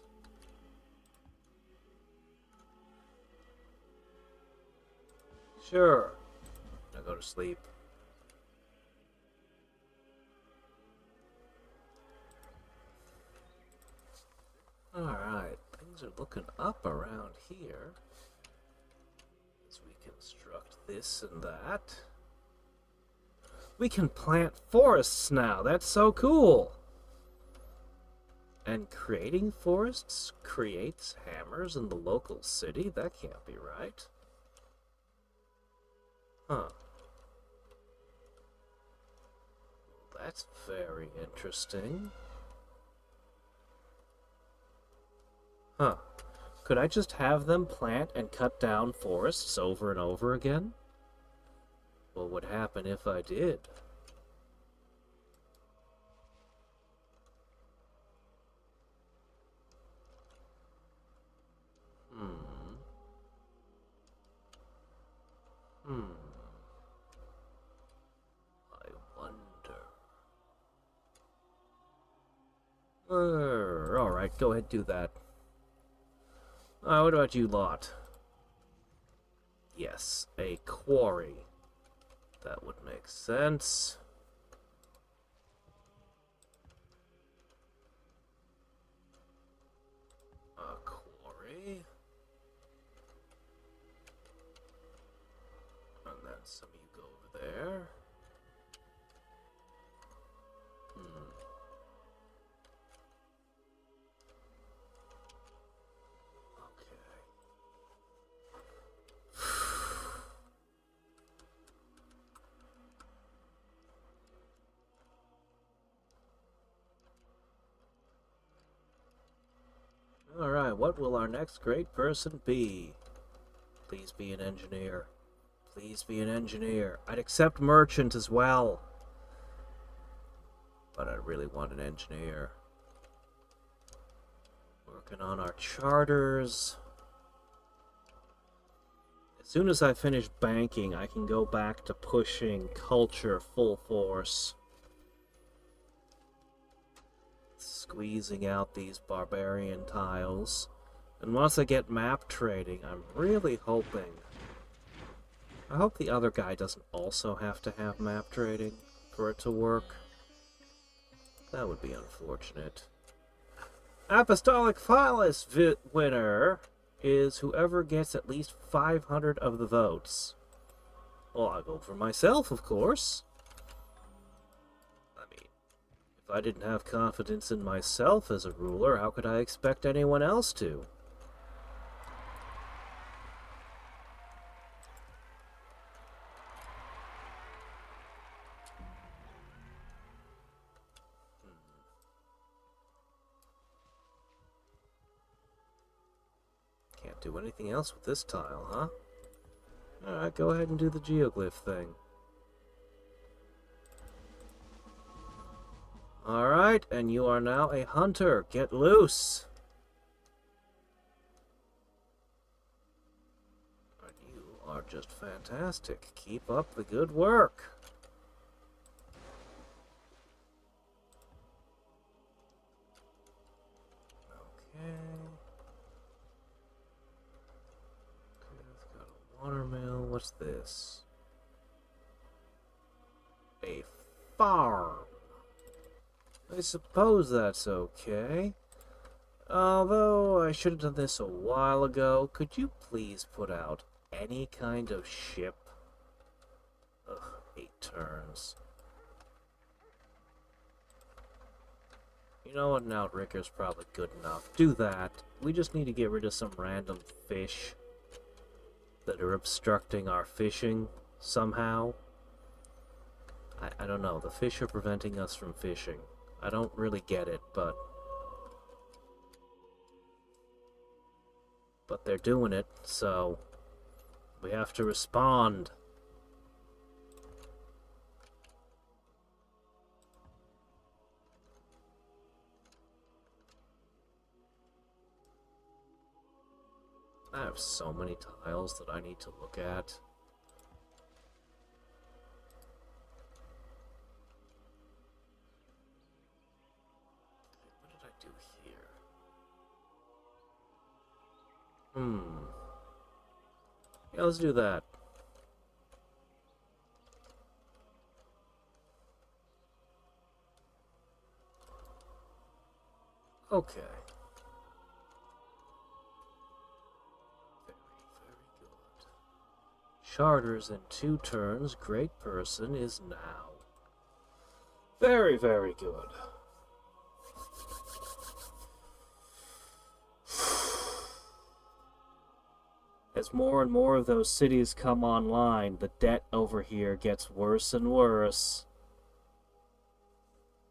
Sure. Now go to sleep. Alright, things are looking up around here. As we construct this and that. We can plant forests now. That's so cool. And creating forests creates hammers in the local city? That can't be right. Huh. That's very interesting. Huh. Could I just have them plant and cut down forests over and over again? What would happen if I did? Alright, go ahead, do that. What about you lot? Yes, a quarry. That would make sense. A quarry. And then some of you go over there. Alright, what will our next great person be? Please be an engineer. Please be an engineer. I'd accept merchant as well. But I really want an engineer. Working on our charters. As soon as I finish banking, I can go back to pushing culture full force. Squeezing out these barbarian tiles. And once I get map trading, I'm really hoping... I hope the other guy doesn't also have to have map trading for it to work. That would be unfortunate. Apostolic Phallus winner is whoever gets at least 500 of the votes. Well, I vote for myself, of course. If I didn't have confidence in myself as a ruler, how could I expect anyone else to? Can't do anything else with this tile, huh? Alright, go ahead and do the geoglyph thing. Alright, and you are now a hunter. Get loose! And you are just fantastic. Keep up the good work. Okay. It's got a watermill. What's this? A farm. I suppose that's okay. Although I should have done this a while ago, could you please put out any kind of ship? Ugh, 8 turns. You know what, an outrigger's probably good enough. Do that. We just need to get rid of some random fish that are obstructing our fishing somehow. I don't know, the fish are preventing us from fishing. I don't really get it, but they're doing it, so we have to respond. I have so many tiles that I need to look at. Yeah, let's do that. Okay. Very, very good. Charters in 2 turns. Great person is now. Very, very good. As more and more of those cities come online, the debt over here gets worse and worse.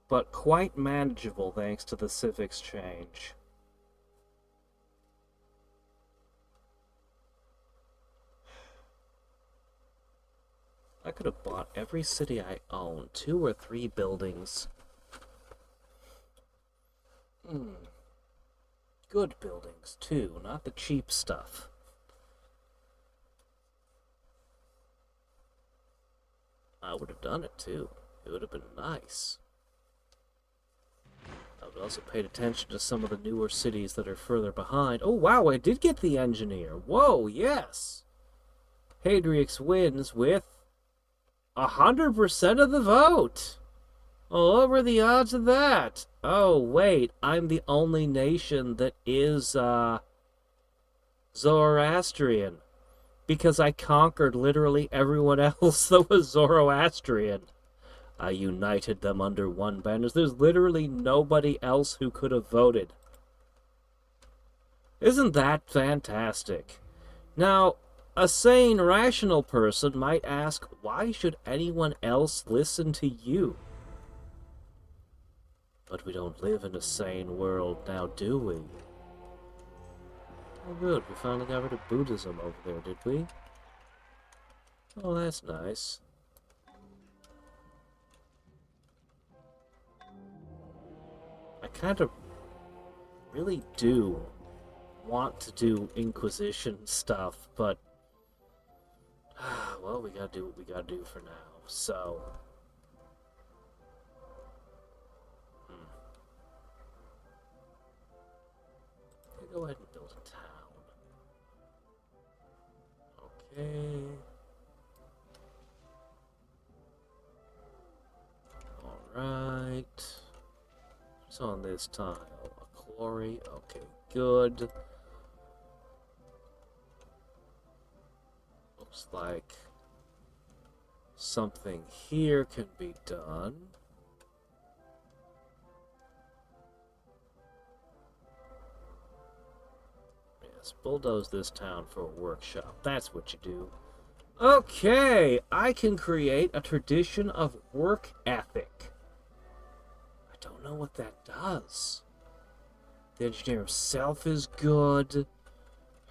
But quite manageable thanks to the civics change. I could have bought every city I own, 2 or 3 buildings. Good buildings, too, not the cheap stuff. I would have done it, too. It would have been nice. I've also paid attention to some of the newer cities that are further behind. Oh, wow, I did get the engineer. Whoa, yes. Hadriex wins with 100% of the vote. Well, what were the odds of that? Oh, wait, I'm the only nation that is, Zoroastrian. Because I conquered literally everyone else that was Zoroastrian. I united them under one banner. There's literally nobody else who could have voted. Isn't that fantastic? Now, a sane, rational person might ask, why should anyone else listen to you? But we don't live in a sane world now, do we? Oh good, we finally got rid of Buddhism over there, did we? Oh, that's nice. I kind of really do want to do Inquisition stuff, but well, we gotta do what we gotta do for now, so I'll go ahead and build a town. Okay. Alright. What's on this tile? A quarry. Okay, good. Looks like something here can be done. Yes, bulldoze this town for a workshop. That's what you do. Okay, I can create a tradition of work ethic. I don't know what that does. The engineer himself is good.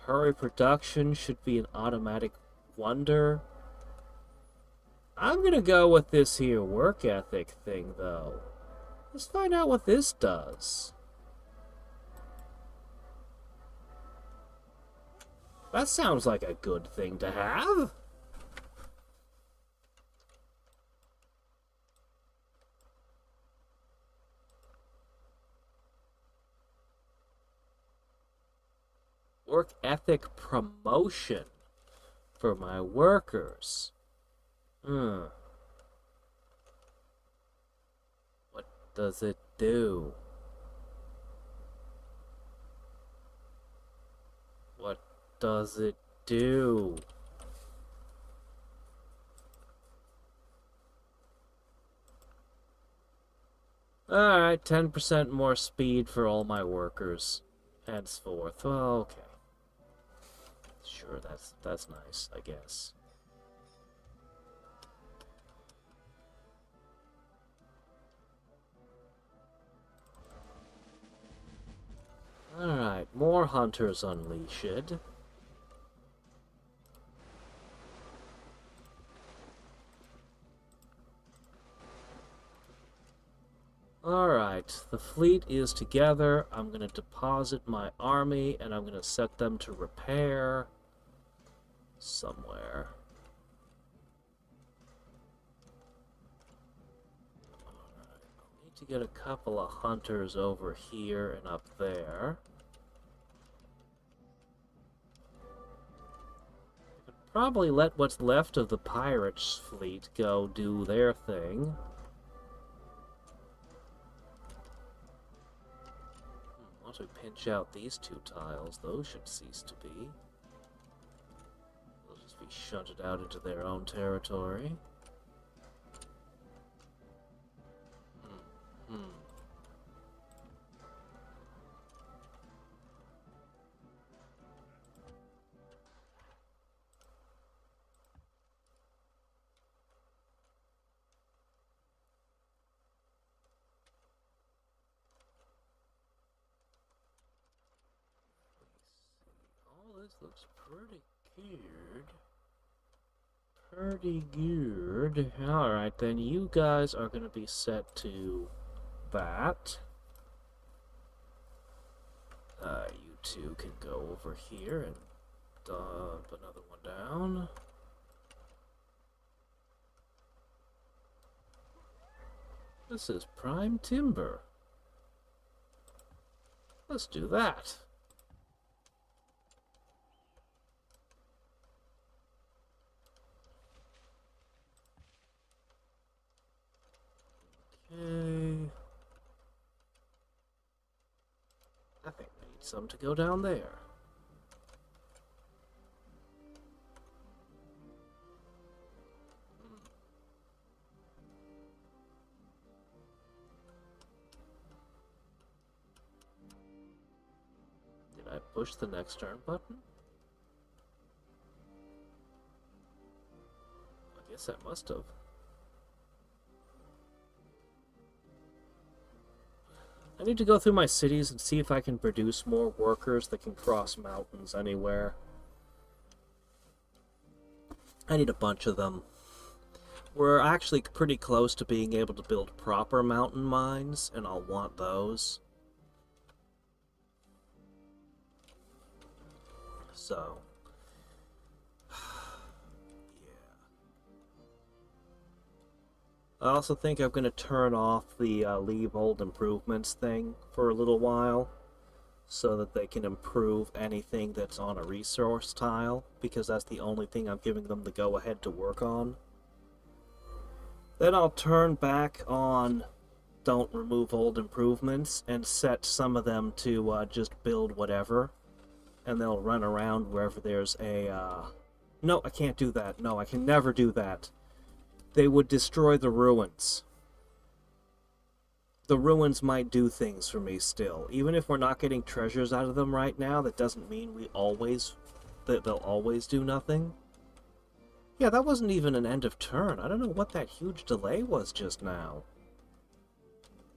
Hurry production should be an automatic wonder. I'm gonna go with this here work ethic thing, though. Let's find out what this does. That sounds like a good thing to have. Work ethic promotion for my workers. What does it do? What does it do? Alright, 10% more speed for all my workers. Henceforth. Well, okay. Sure, that's nice, I guess. Alright, more hunters unleashed. Alright, the fleet is together. I'm going to deposit my army, and I'm going to set them to repair somewhere. Alright, I'll need to get a couple of hunters over here and up there. I could probably let what's left of the pirates' fleet go do their thing. Once we pinch out these two tiles, those should cease to be. They'll just be shunted out into their own territory. This looks pretty good. Pretty good. Alright, then you guys are going to be set to that. You two can go over here and dump another one down. This is prime timber. Let's do that. Okay. I think we need some to go down there. Did I push the next turn button? I guess I must have. I need to go through my cities and see if I can produce more workers that can cross mountains anywhere. I need a bunch of them. We're actually pretty close to being able to build proper mountain mines, and I'll want those. So, I also think I'm going to turn off the leave old improvements thing for a little while so that they can improve anything that's on a resource tile, because that's the only thing I'm giving them the go-ahead to work on. Then I'll turn back on don't remove old improvements and set some of them to just build whatever, and they'll run around wherever there's a... No, I can't do that. No, I can never do that. They would destroy the ruins. The ruins might do things for me still. Even if we're not getting treasures out of them right now, that doesn't mean that they'll always do nothing. Yeah, that wasn't even an end of turn. I don't know what that huge delay was just now.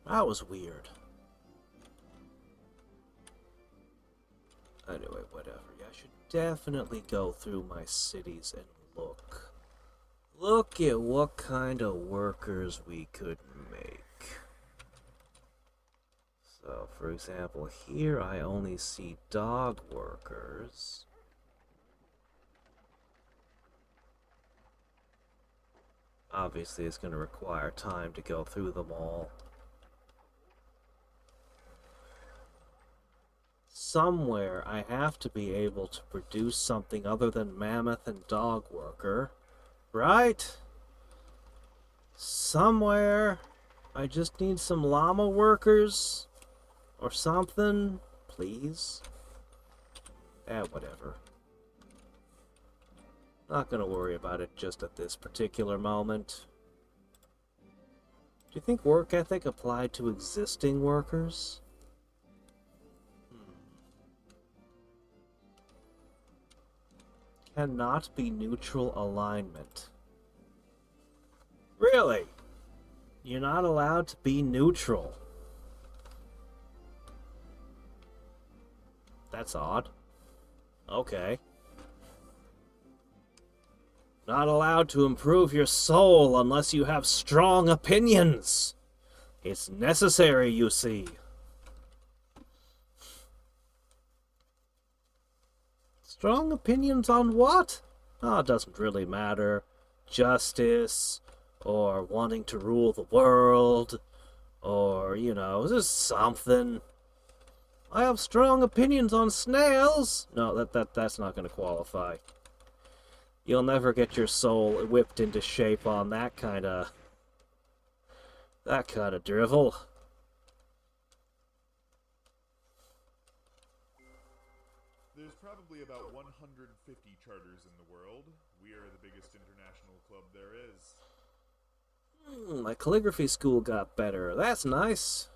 That was weird. Anyway, whatever. Yeah, I should definitely go through my cities and look. Look at what kind of workers we could make. So, for example, here I only see dog workers. Obviously, it's going to require time to go through them all. Somewhere, I have to be able to produce something other than mammoth and dog worker. Right? Somewhere. I just need some llama workers. Or something. Please. Whatever. Not gonna worry about it just at this particular moment. Do you think work ethic applied to existing workers? Cannot be neutral alignment. Really? You're not allowed to be neutral. That's odd. Okay. Not allowed to improve your soul unless you have strong opinions. It's necessary, you see. Strong opinions on what? Oh, it doesn't really matter. Justice, or wanting to rule the world, or, you know, just something. I have strong opinions on snails. No, that's not going to qualify. You'll never get your soul whipped into shape on that kind of drivel. There's probably about 150 charters in the world. We are the biggest international club there is. My calligraphy school got better. That's nice.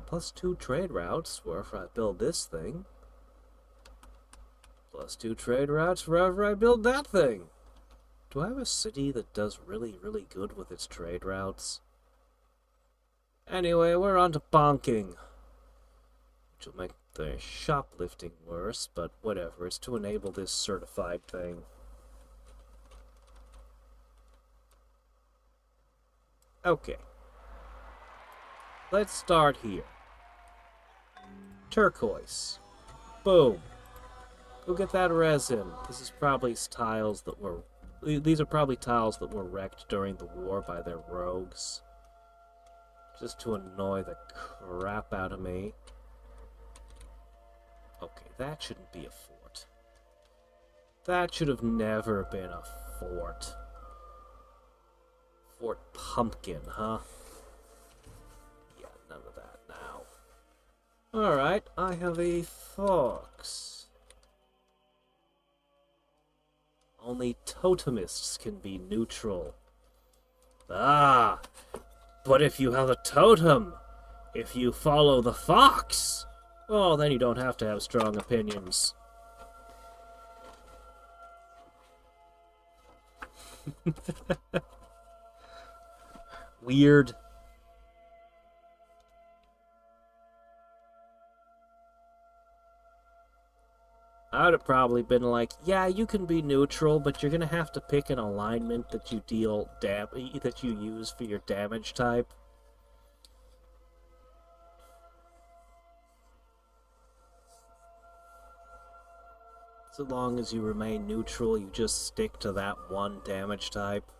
+2 trade routes wherever I build this thing. +2 trade routes wherever I build that thing. Do I have a city that does really, really good with its trade routes? Anyway, we're on to bonking. Which will make the shoplifting worse, but whatever. It's to enable this certified thing. Okay. Let's start here. Turquoise. Boom. Go get that resin. This is probably tiles that were... These are probably tiles that were wrecked during the war by their rogues. just to annoy the crap out of me. Okay, that shouldn't be a fort. That should have never been a fort. Fort Pumpkin, huh? Yeah, none of that now. Alright, I have a fox. Only totemists can be neutral. Ah! But if you have a totem, if you follow the fox, well, then you don't have to have strong opinions. Weird. I would have probably been like, yeah, you can be neutral, but you're gonna have to pick an alignment that you that you use for your damage type. So long as you remain neutral, you just stick to that one damage type.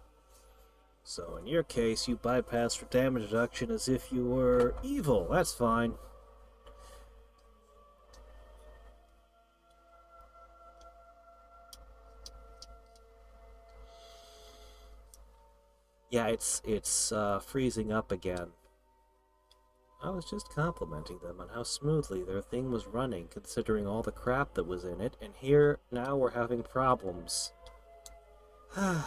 So in your case, you bypass for damage reduction as if you were evil. That's fine. Yeah, it's freezing up again. I was just complimenting them on how smoothly their thing was running, considering all the crap that was in it, and here, now we're having problems. I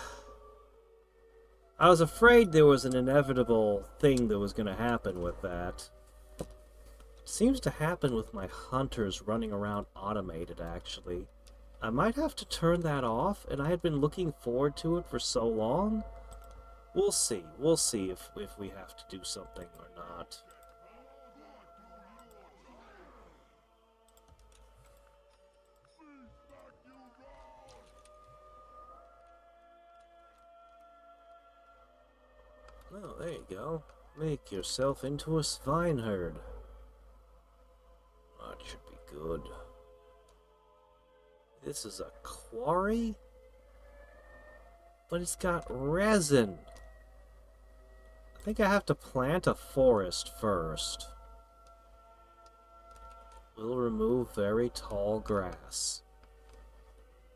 was afraid there was an inevitable thing that was going to happen with that. It seems to happen with my hunters running around automated, actually. I might have to turn that off, and I had been looking forward to it for so long. We'll see. We'll see if we have to do something or not. Oh, there you go. Make yourself into a swineherd. That should be good. This is a quarry? But it's got resin. I think I have to plant a forest first. We'll remove very tall grass.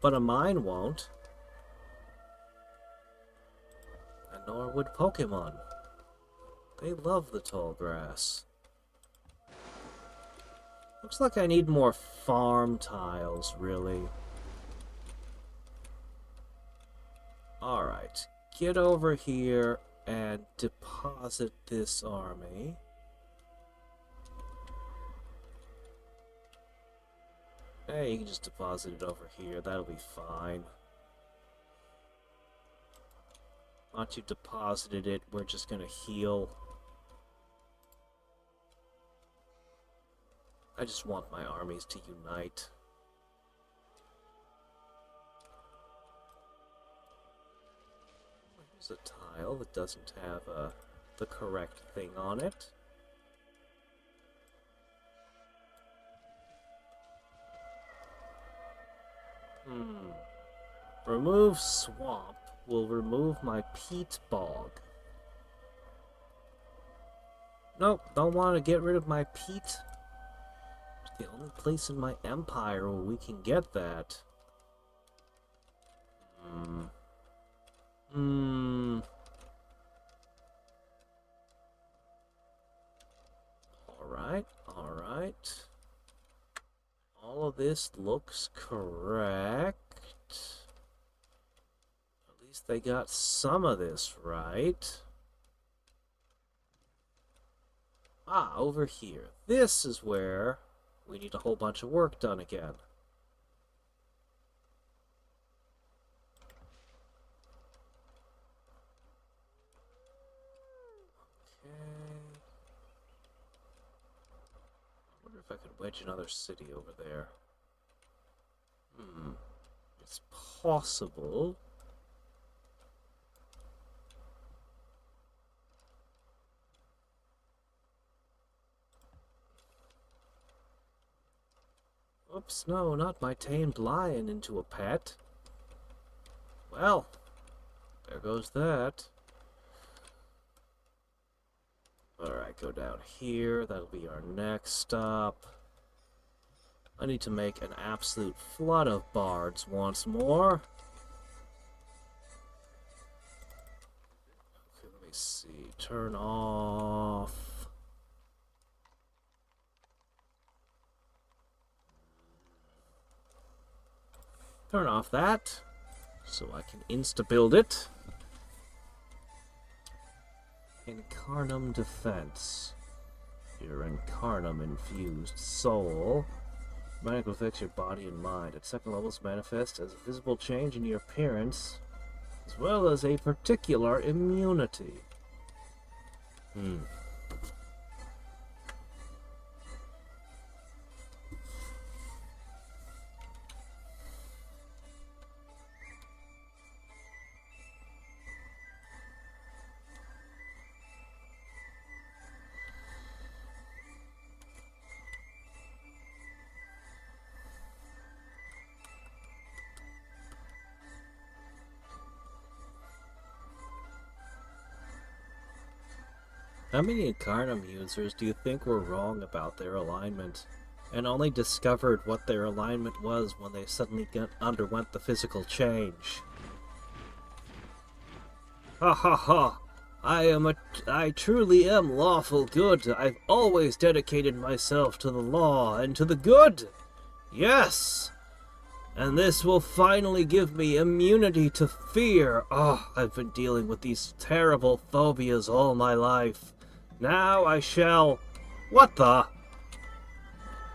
But a mine won't. And nor would Pokemon. They love the tall grass. Looks like I need more farm tiles, really. Alright, get over here and deposit this army. Hey, you can just deposit it over here, that'll be fine. Once you've deposited it, we're just gonna heal. I just want my armies to unite. Here's a tile that doesn't have the correct thing on it. Remove swamp will remove my peat bog. Nope, don't want to get rid of my peat. It's the only place in my empire where we can get that. Alright, alright. All of this looks correct. At least they got some of this right. Ah, over here. This is where we need a whole bunch of work done again. If I could wedge another city over there. It's possible. Oops, no, not my tamed lion into a pet. Well, there goes that. Alright, go down here. That'll be our next stop. I need to make an absolute flood of bards once more. Okay, let me see. Turn off. Turn off that, so I can insta-build it. Incarnum Defense. Your Incarnum infused soul. Magic affects your body and mind. At second levels manifest as a visible change in your appearance, as well as a particular immunity. How many Incarnum users do you think were wrong about their alignment, and only discovered what their alignment was when they suddenly underwent the physical change? Ha ha ha! I truly am lawful good. I've always dedicated myself to the law and to the good. Yes! And this will finally give me immunity to fear. Oh, I've been dealing with these terrible phobias all my life. Now I shall... What the?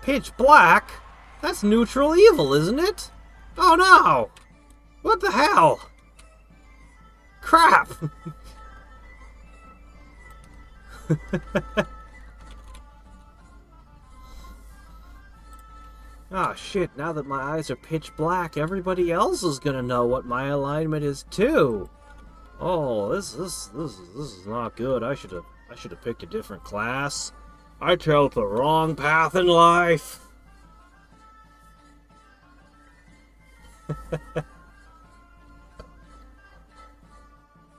Pitch black? That's neutral evil, isn't it? Oh no! What the hell? Crap! Ah, shit, now that my eyes are pitch black, everybody else is gonna know what my alignment is too. Oh, this is not good. I should have picked a different class. I chose the wrong path in life.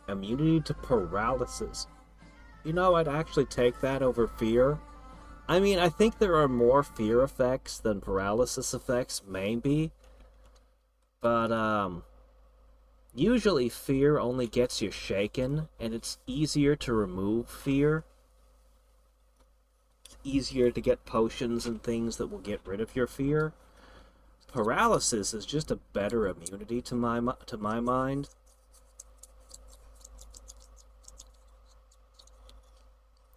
Immunity to paralysis. You know, I'd actually take that over fear. I mean, I think there are more fear effects than paralysis effects, maybe. But, usually fear only gets you shaken, and it's easier to remove fear. It's easier to get potions and things that will get rid of your fear. Paralysis is just a better immunity to my mind.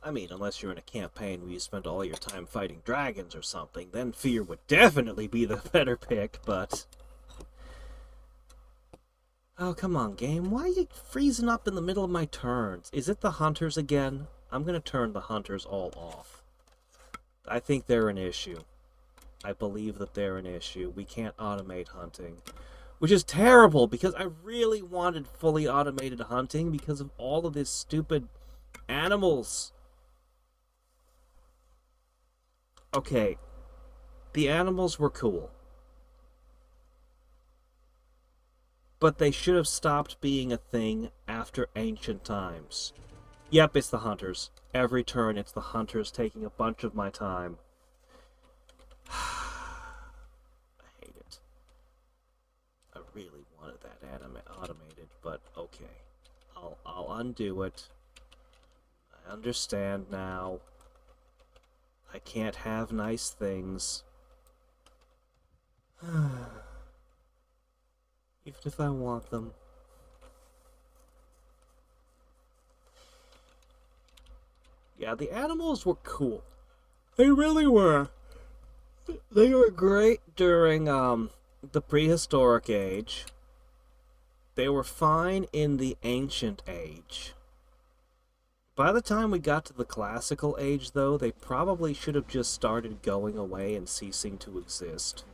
I mean, unless you're in a campaign where you spend all your time fighting dragons or something, then fear would definitely be the better pick, but... Oh, come on, game. Why are you freezing up in the middle of my turns? Is it the hunters again? I'm gonna turn the hunters all off. I think they're an issue. I believe that they're an issue. We can't automate hunting. Which is terrible, because I really wanted fully automated hunting because of all of these stupid animals. Okay, the animals were cool. But they should have stopped being a thing after ancient times. Yep, it's the hunters. Every turn, it's the hunters taking a bunch of my time. I hate it. I really wanted that automated, but okay. I'll undo it. I understand now. I can't have nice things. Even if I want them. Yeah, the animals were cool. They really were. They were great during the prehistoric age. They were fine in the ancient age. By the time we got to the classical age, though, they probably should have just started going away and ceasing to exist.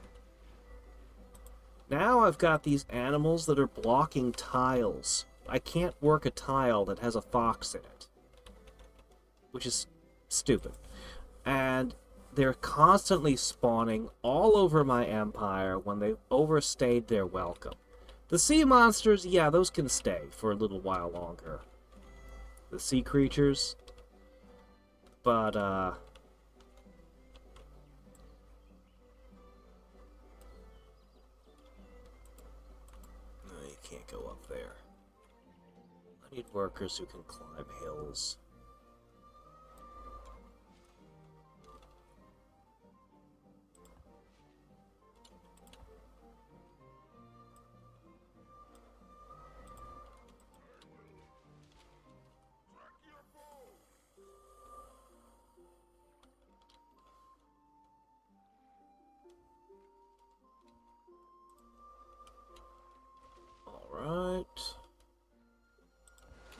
Now I've got these animals that are blocking tiles. I can't work a tile that has a fox in it. Which is stupid. And they're constantly spawning all over my empire when they've overstayed their welcome. The sea monsters, yeah, those can stay for a little while longer. The sea creatures, but, no, you can't go up there. I need workers who can climb hills. Alright.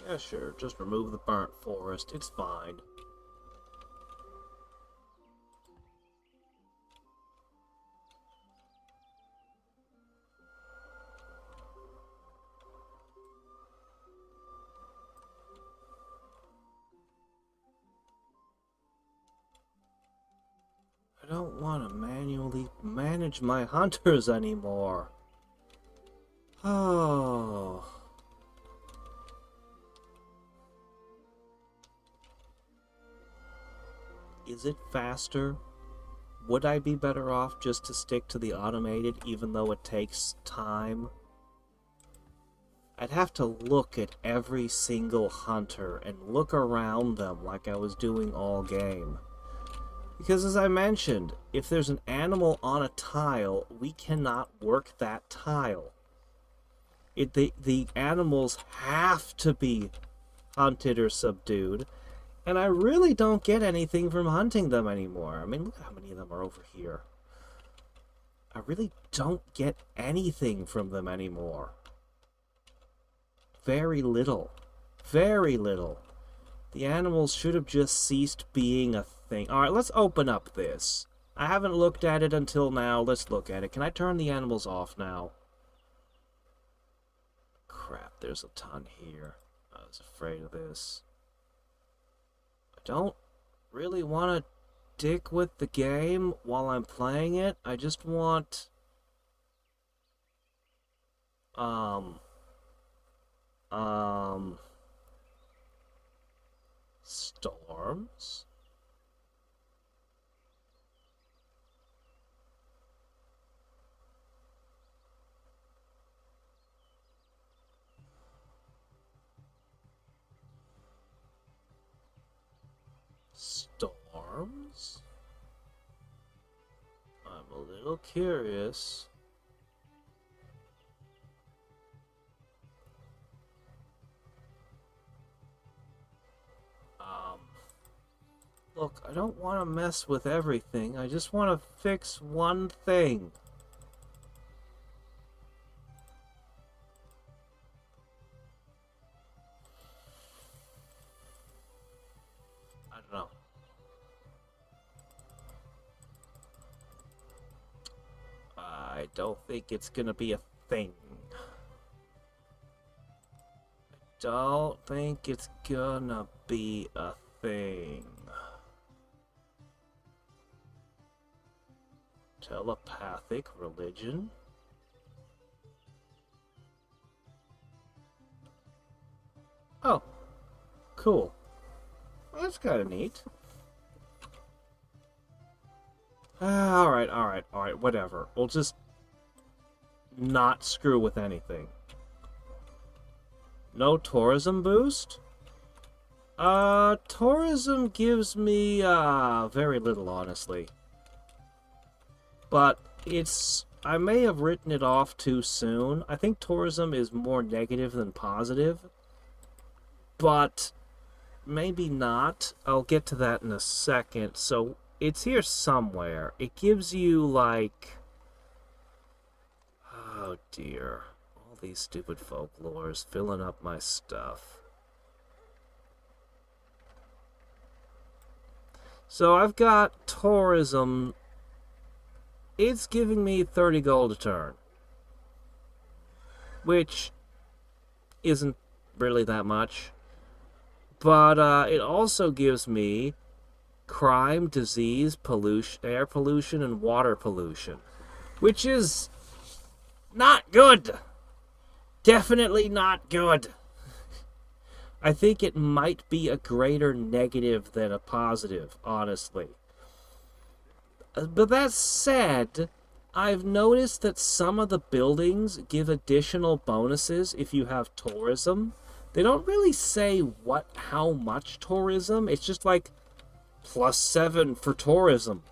Yeah, sure, just remove the burnt forest, it's fine. I don't want to manually manage my hunters anymore. Oh. Is it faster? Would I be better off just to stick to the automated even though it takes time? I'd have to look at every single hunter and look around them like I was doing all game. Because as I mentioned, if there's an animal on a tile, we cannot work that tile. The animals have to be hunted or subdued, and I really don't get anything from hunting them anymore. I mean, look at how many of them are over here. I really don't get anything from them anymore. Very little. Very little. The animals should have just ceased being a thing. Alright, let's open up this. I haven't looked at it until now. Let's look at it. Can I turn the animals off now? Crap, there's a ton here. I was afraid of this. I don't really want to dick with the game while I'm playing it. I just want... Storms? Storms? I'm a little curious. Look, I don't want to mess with everything. I just want to fix one thing. I don't know. I don't think it's gonna be a thing. I don't think it's gonna be a thing. Telepathic religion? Oh, cool. Well, that's kind of neat. Alright, whatever. We'll just not screw with anything. No tourism boost? Tourism gives me, very little, honestly. But it's... I may have written it off too soon. I think tourism is more negative than positive. But maybe not. I'll get to that in a second. So it's here somewhere. It gives you, like... Oh, dear. All these stupid folklores filling up my stuff. So I've got tourism... It's giving me 30 gold a turn. Which isn't really that much. But it also gives me crime, disease, pollution, air pollution, and water pollution. Which is not good. Definitely not good. I think it might be a greater negative than a positive, honestly. But that said, I've noticed that some of the buildings give additional bonuses if you have tourism. They don't really say how much tourism. It's just like +7 for tourism.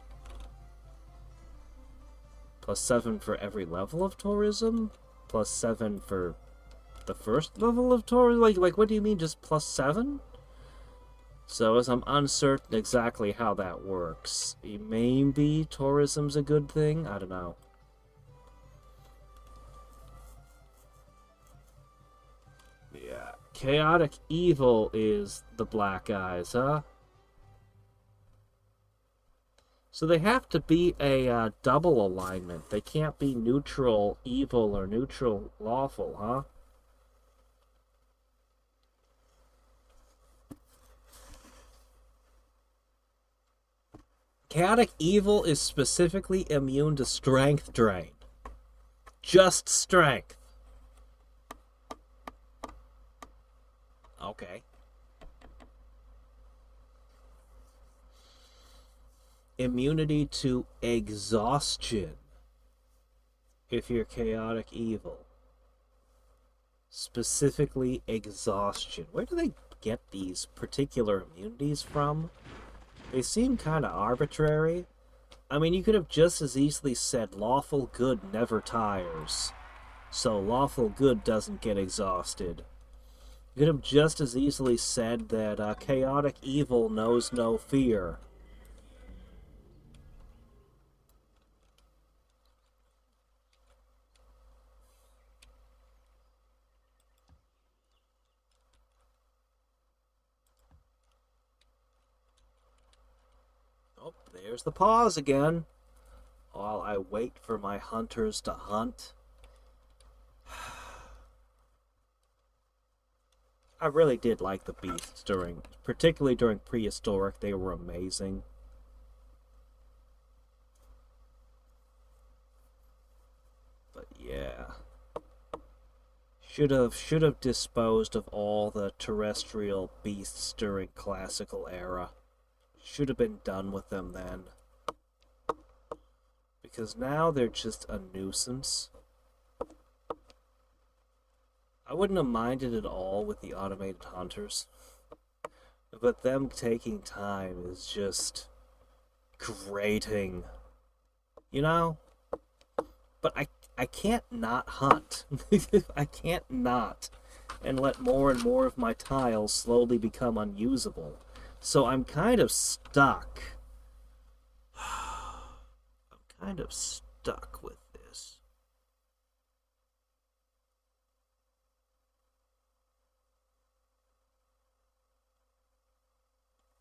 +7 for every level of tourism? +7 for the first level of tourism? Like what do you mean, just +7? So as I'm uncertain exactly how that works. Maybe tourism's a good thing? I don't know. Yeah. Chaotic evil is the black guys, huh? So they have to be a double alignment. They can't be neutral evil or neutral lawful, huh? Chaotic evil is specifically immune to strength drain. Just strength. Okay. Immunity to exhaustion if you're chaotic evil. Specifically exhaustion. Where do they get these particular immunities from? They seem kind of arbitrary. I mean, you could have just as easily said lawful good never tires. So lawful good doesn't get exhausted. You could have just as easily said that chaotic evil knows no fear. Oh, there's the pause again. While I wait for my hunters to hunt. I really did like the beasts particularly during prehistoric. They were amazing. But yeah. Should have disposed of all the terrestrial beasts during classical era. Should have been done with them then. Because now they're just a nuisance. I wouldn't have minded at all with the automated hunters. But them taking time is just grating. You know? But I can't not hunt. I can't not. And let more and more of my tiles slowly become unusable. So I'm kind of stuck. I'm kind of stuck with this.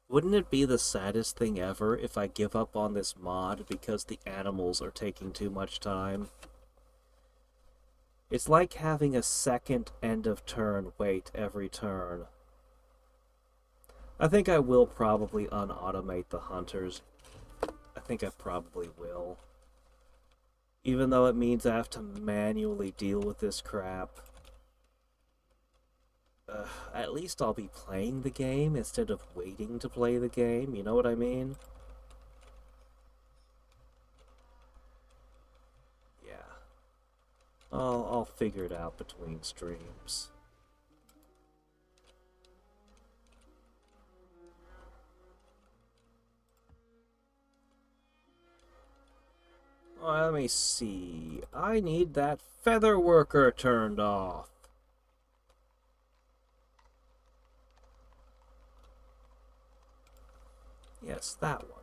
Wouldn't it be the saddest thing ever if I give up on this mod because the animals are taking too much time? It's like having a second end of turn wait every turn. I think I will probably unautomate the hunters. I think I probably will. Even though it means I have to manually deal with this crap. At least I'll be playing the game instead of waiting to play the game, you know what I mean? Yeah. I'll figure it out between streams. Let me see. I need that feather worker turned off. Yes, that one.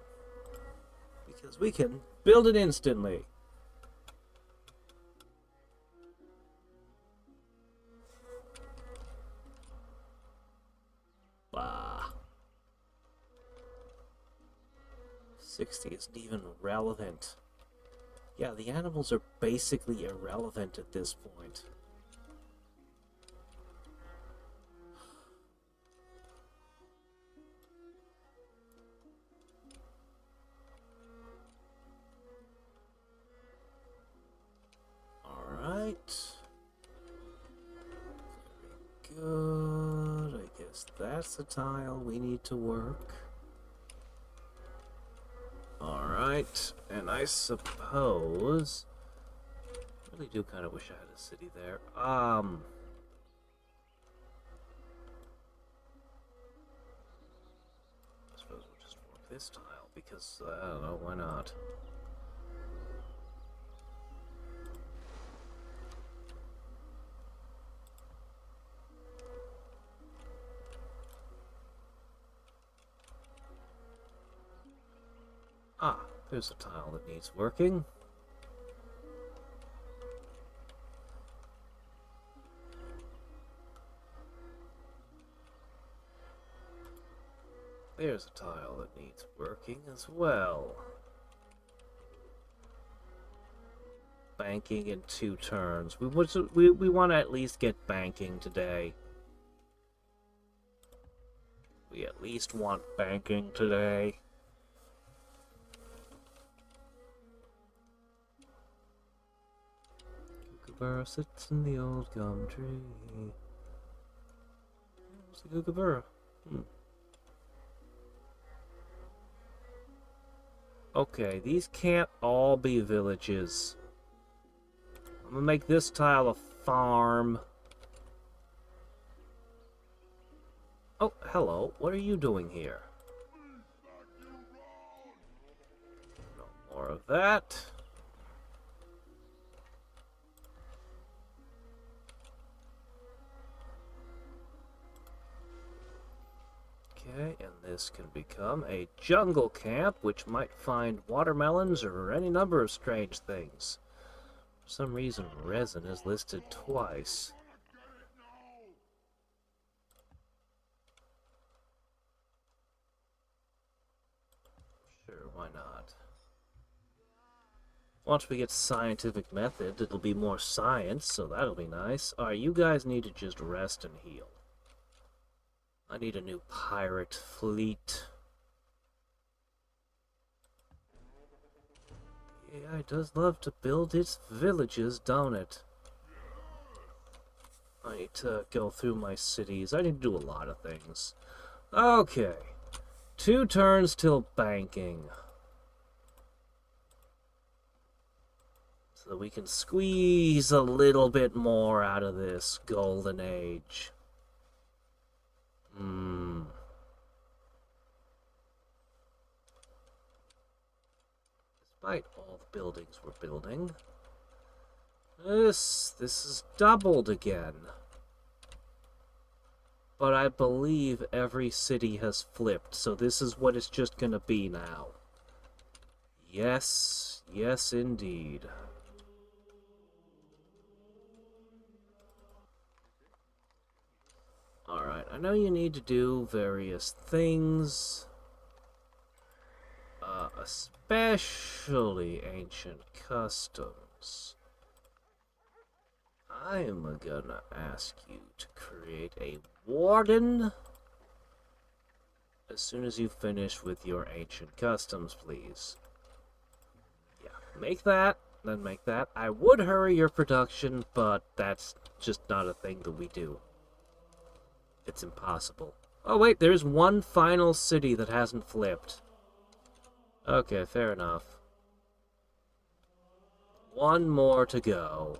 Because we can build it instantly. Bah. 60 isn't even relevant. Yeah, the animals are basically irrelevant at this point. Alright. Very good. I guess guess that's the tile we need to work. Alright, and I suppose... I really do kind of wish I had a city there. I suppose we'll just work this tile, because, I don't know, why not? Ah, there's a tile that needs working. There's a tile that needs working as well. Banking in 2 turns. We want to at least get banking today. We at least want banking today. Kookaburra sits in the old gum tree. Where's the kookaburra? Okay, these can't all be villages. I'm gonna make this tile a farm. Oh, hello. What are you doing here? No more of that. Okay, and this can become a jungle camp, which might find watermelons or any number of strange things. For some reason, resin is listed twice. Sure, why not? Once we get scientific method, it'll be more science, so that'll be nice. Alright, you guys need to just rest and heal. I need a new pirate fleet. AI does love to build its villages, don't it? I need to go through my cities. I need to do a lot of things. Okay. 2 turns till banking. So that we can squeeze a little bit more out of this golden age. Despite all the buildings we're building, this is doubled again. But I believe every city has flipped, so this is what it's just gonna be now. Yes, yes indeed. Alright, I know you need to do various things. Especially ancient customs. I'm gonna ask you to create a warden as soon as you finish with your ancient customs, please. Yeah, make that, then make that. I would hurry your production, but that's just not a thing that we do. It's impossible. Oh wait, there's one final city that hasn't flipped. Okay, fair enough. One more to go.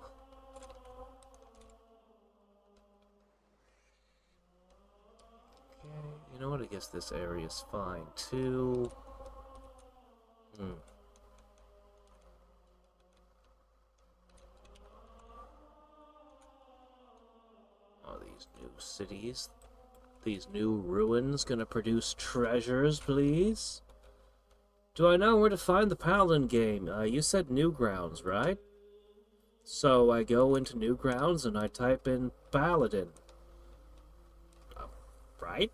Okay, you know what? I guess this area's fine too. Oh, these new cities. These new ruins gonna produce treasures, please? Do I know where to find the Paladin game? You said Newgrounds, right? So I go into Newgrounds and I type in Paladin. Right?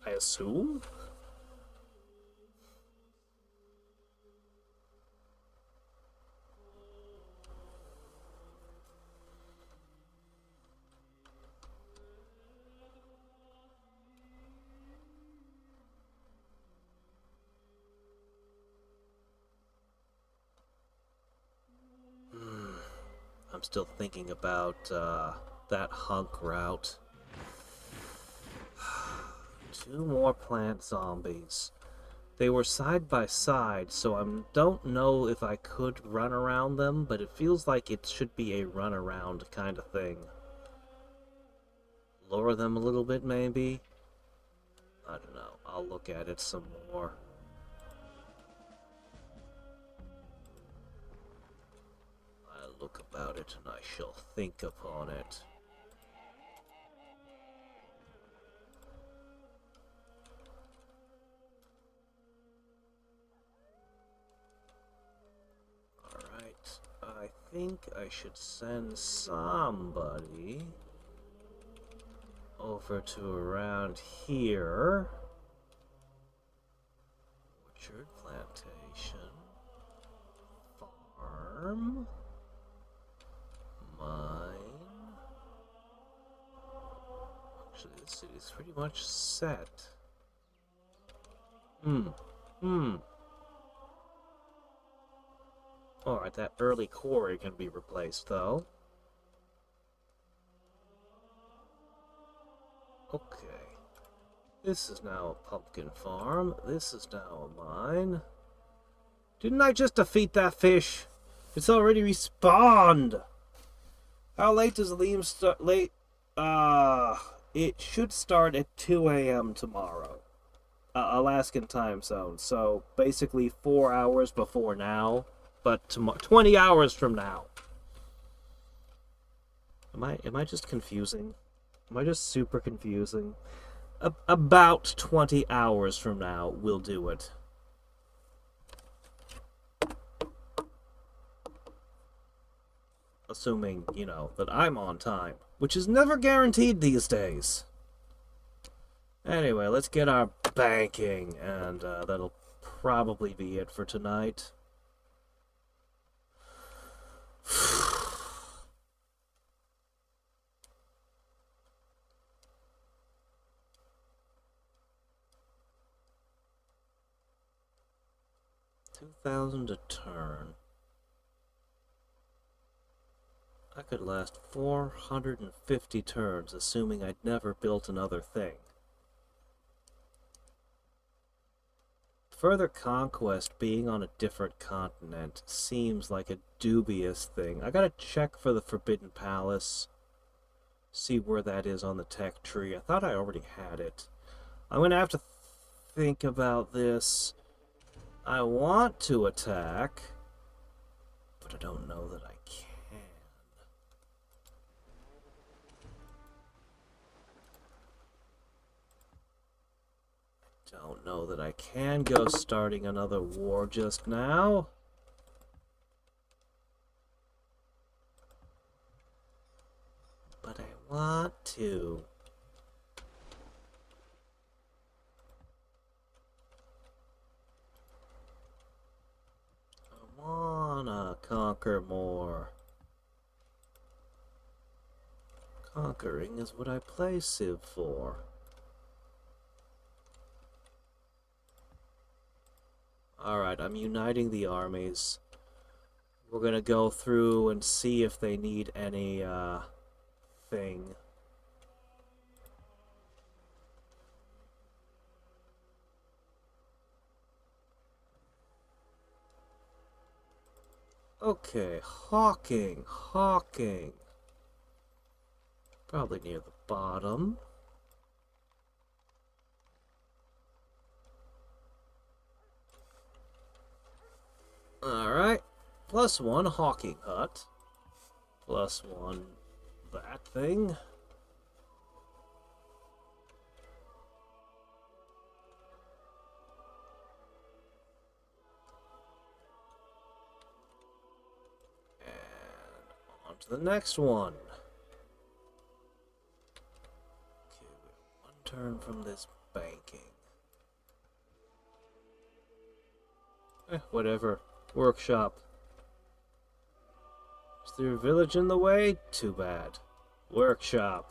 I assume? I'm still thinking about that hunk route. 2 more plant zombies. They were side by side, so I don't know if I could run around them, but it feels like it should be a run around kind of thing. Lure them a little bit, maybe? I don't know. I'll look at it some more. I'll look about it and I shall think upon it. Alright, I think I should send somebody over to around here. Orchard, plantation, farm, mine. Actually, this city's pretty much set. Alright, that early quarry can be replaced, though. Okay. This is now a pumpkin farm. This is now a mine. Didn't I just defeat that fish? It's already respawned! How late does Liam start? Late? It should start at 2 a.m. tomorrow. Alaskan time zone. So, basically 4 hours before now. But 20 hours from now. Am I just confusing? Am I just super confusing? About 20 hours from now, we'll do it. Assuming, you know, that I'm on time. Which is never guaranteed these days. Anyway, let's get our banking, and that'll probably be it for tonight. $2,000 a turn. I could last 450 turns, assuming I'd never built another thing. Further conquest being on a different continent seems like a dubious thing. I gotta check for the Forbidden Palace. See where that is on the tech tree. I thought I already had it. I'm gonna have to think about this. I want to attack, but I don't know that I can. Don't know that I can go starting another war just now. But I want to. I wanna conquer more. Conquering is what I play Civ for. Alright, I'm uniting the armies. We're gonna go through and see if they need any, thing. Okay, hawking. Probably near the bottom. Alright. +1 hawking hut. +1 that thing. And on to the next one. Okay, we're 1 turn from this banking. Whatever. Workshop. Is there a village in the way? Too bad. Workshop.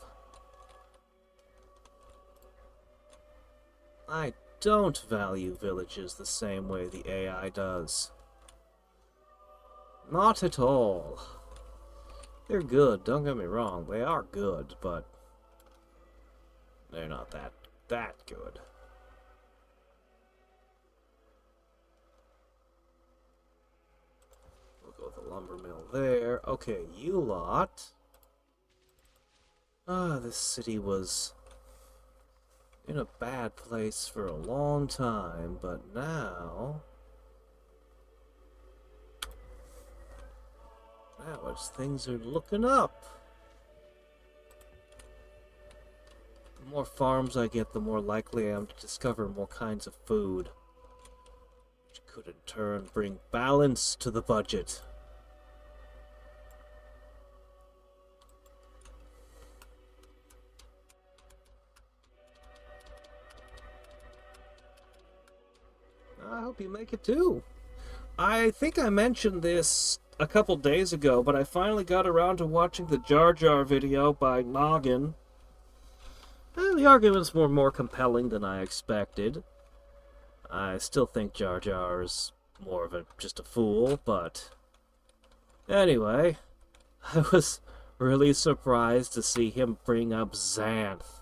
I don't value villages the same way the AI does. Not at all. They're good, don't get me wrong. They are good, but they're not that that good. We'll go with the lumber mill there. Okay, you lot. This city was in a bad place for a long time, but now things are looking up. The more farms I get, the more likely I am to discover more kinds of food, which could in turn bring balance to the budget. I hope you make it too. I think I mentioned this a couple days ago, but I finally got around to watching the Jar Jar video by Noggin. The arguments were more compelling than I expected. I still think Jar Jar is more of just a fool, but anyway, I was really surprised to see him bring up Xanth.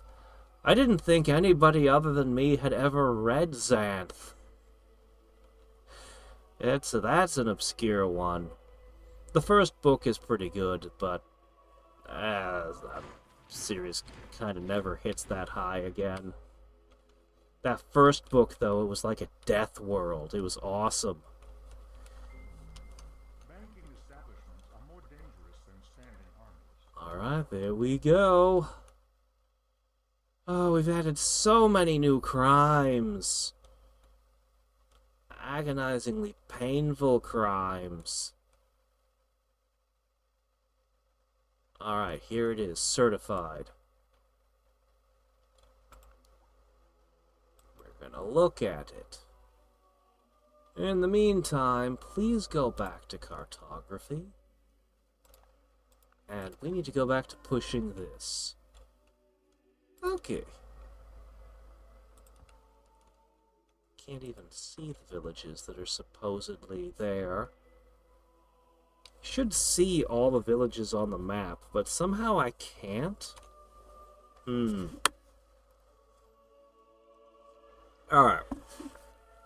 I didn't think anybody other than me had ever read Xanth. That's an obscure one. The first book is pretty good, but the series kind of never hits that high again. That first book, though, it was like a death world. It was awesome. Banking establishments are more dangerous than standing armies. Alright, there we go. Oh, we've added so many new crimes. Agonizingly painful crimes. Alright, here it is, certified. We're gonna look at it. In the meantime, please go back to cartography. And we need to go back to pushing this. Okay. Can't even see the villages that are supposedly there. Should see all the villages on the map, but somehow I can't. Alright.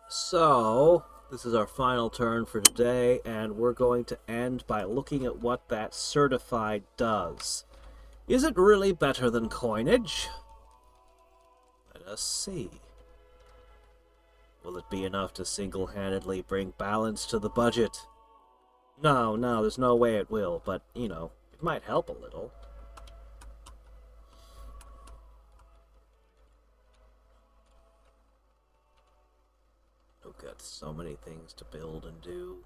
So, this is our final turn for today, and we're going to end by looking at what that certified does. Is it really better than coinage? Let us see. Will it be enough to single-handedly bring balance to the budget? No, there's no way it will, but, you know, it might help a little. I've got so many things to build and do.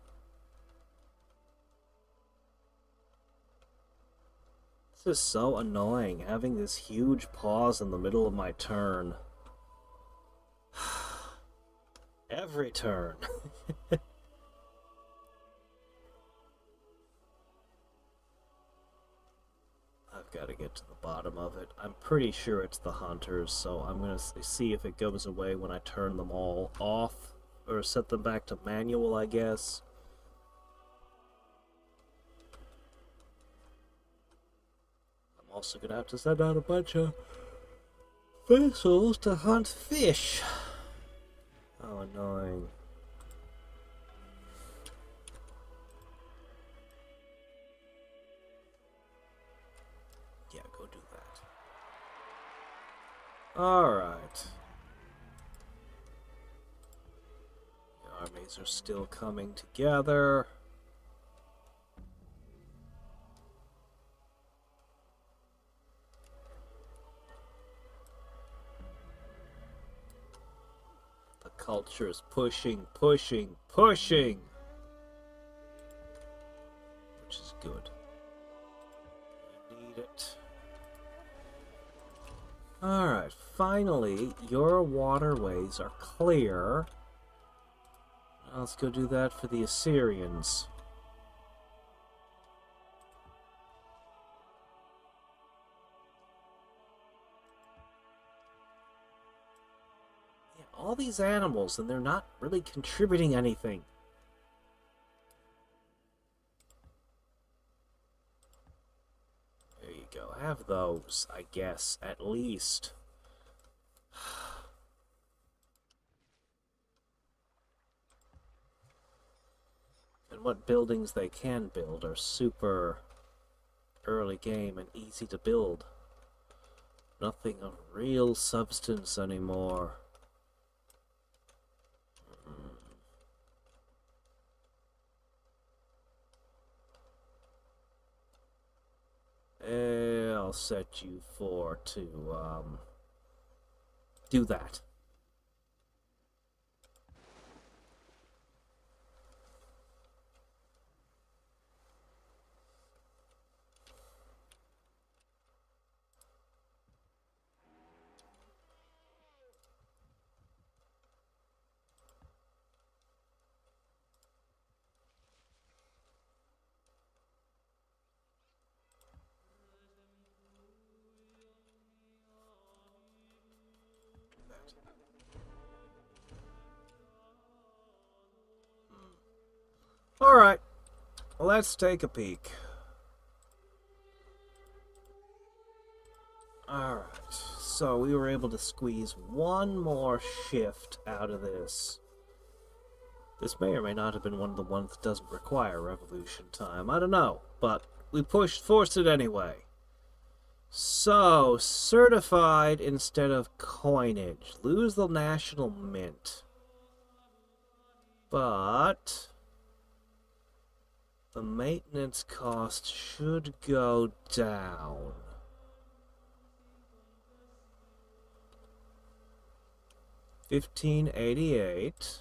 This is so annoying, having this huge pause in the middle of my turn. Every turn. I've got to get to the bottom of it. I'm pretty sure it's the hunters, so I'm going to see if it goes away when I turn them all off, or set them back to manual, I guess. I'm also going to have to send out a bunch of vessels to hunt fish. How annoying. Yeah, go do that. Alright. The armies are still coming together. Culture is pushing, which is good. We need it. Alright, finally, your waterways are clear. Now let's go do that for the Assyrians. All these animals, and they're not really contributing anything. There you go. Have those, I guess, at least. what buildings they can build are super early game and easy to build. Nothing of real substance anymore. I'll set you for to do that. Alright, let's take a peek. Alright, so we were able to squeeze one more shift out of this. This may or may not have been one of the ones that doesn't require revolution time. I don't know, but we forced it anyway. So, certified instead of coinage. Lose the national mint. But the maintenance cost should go down. $15.88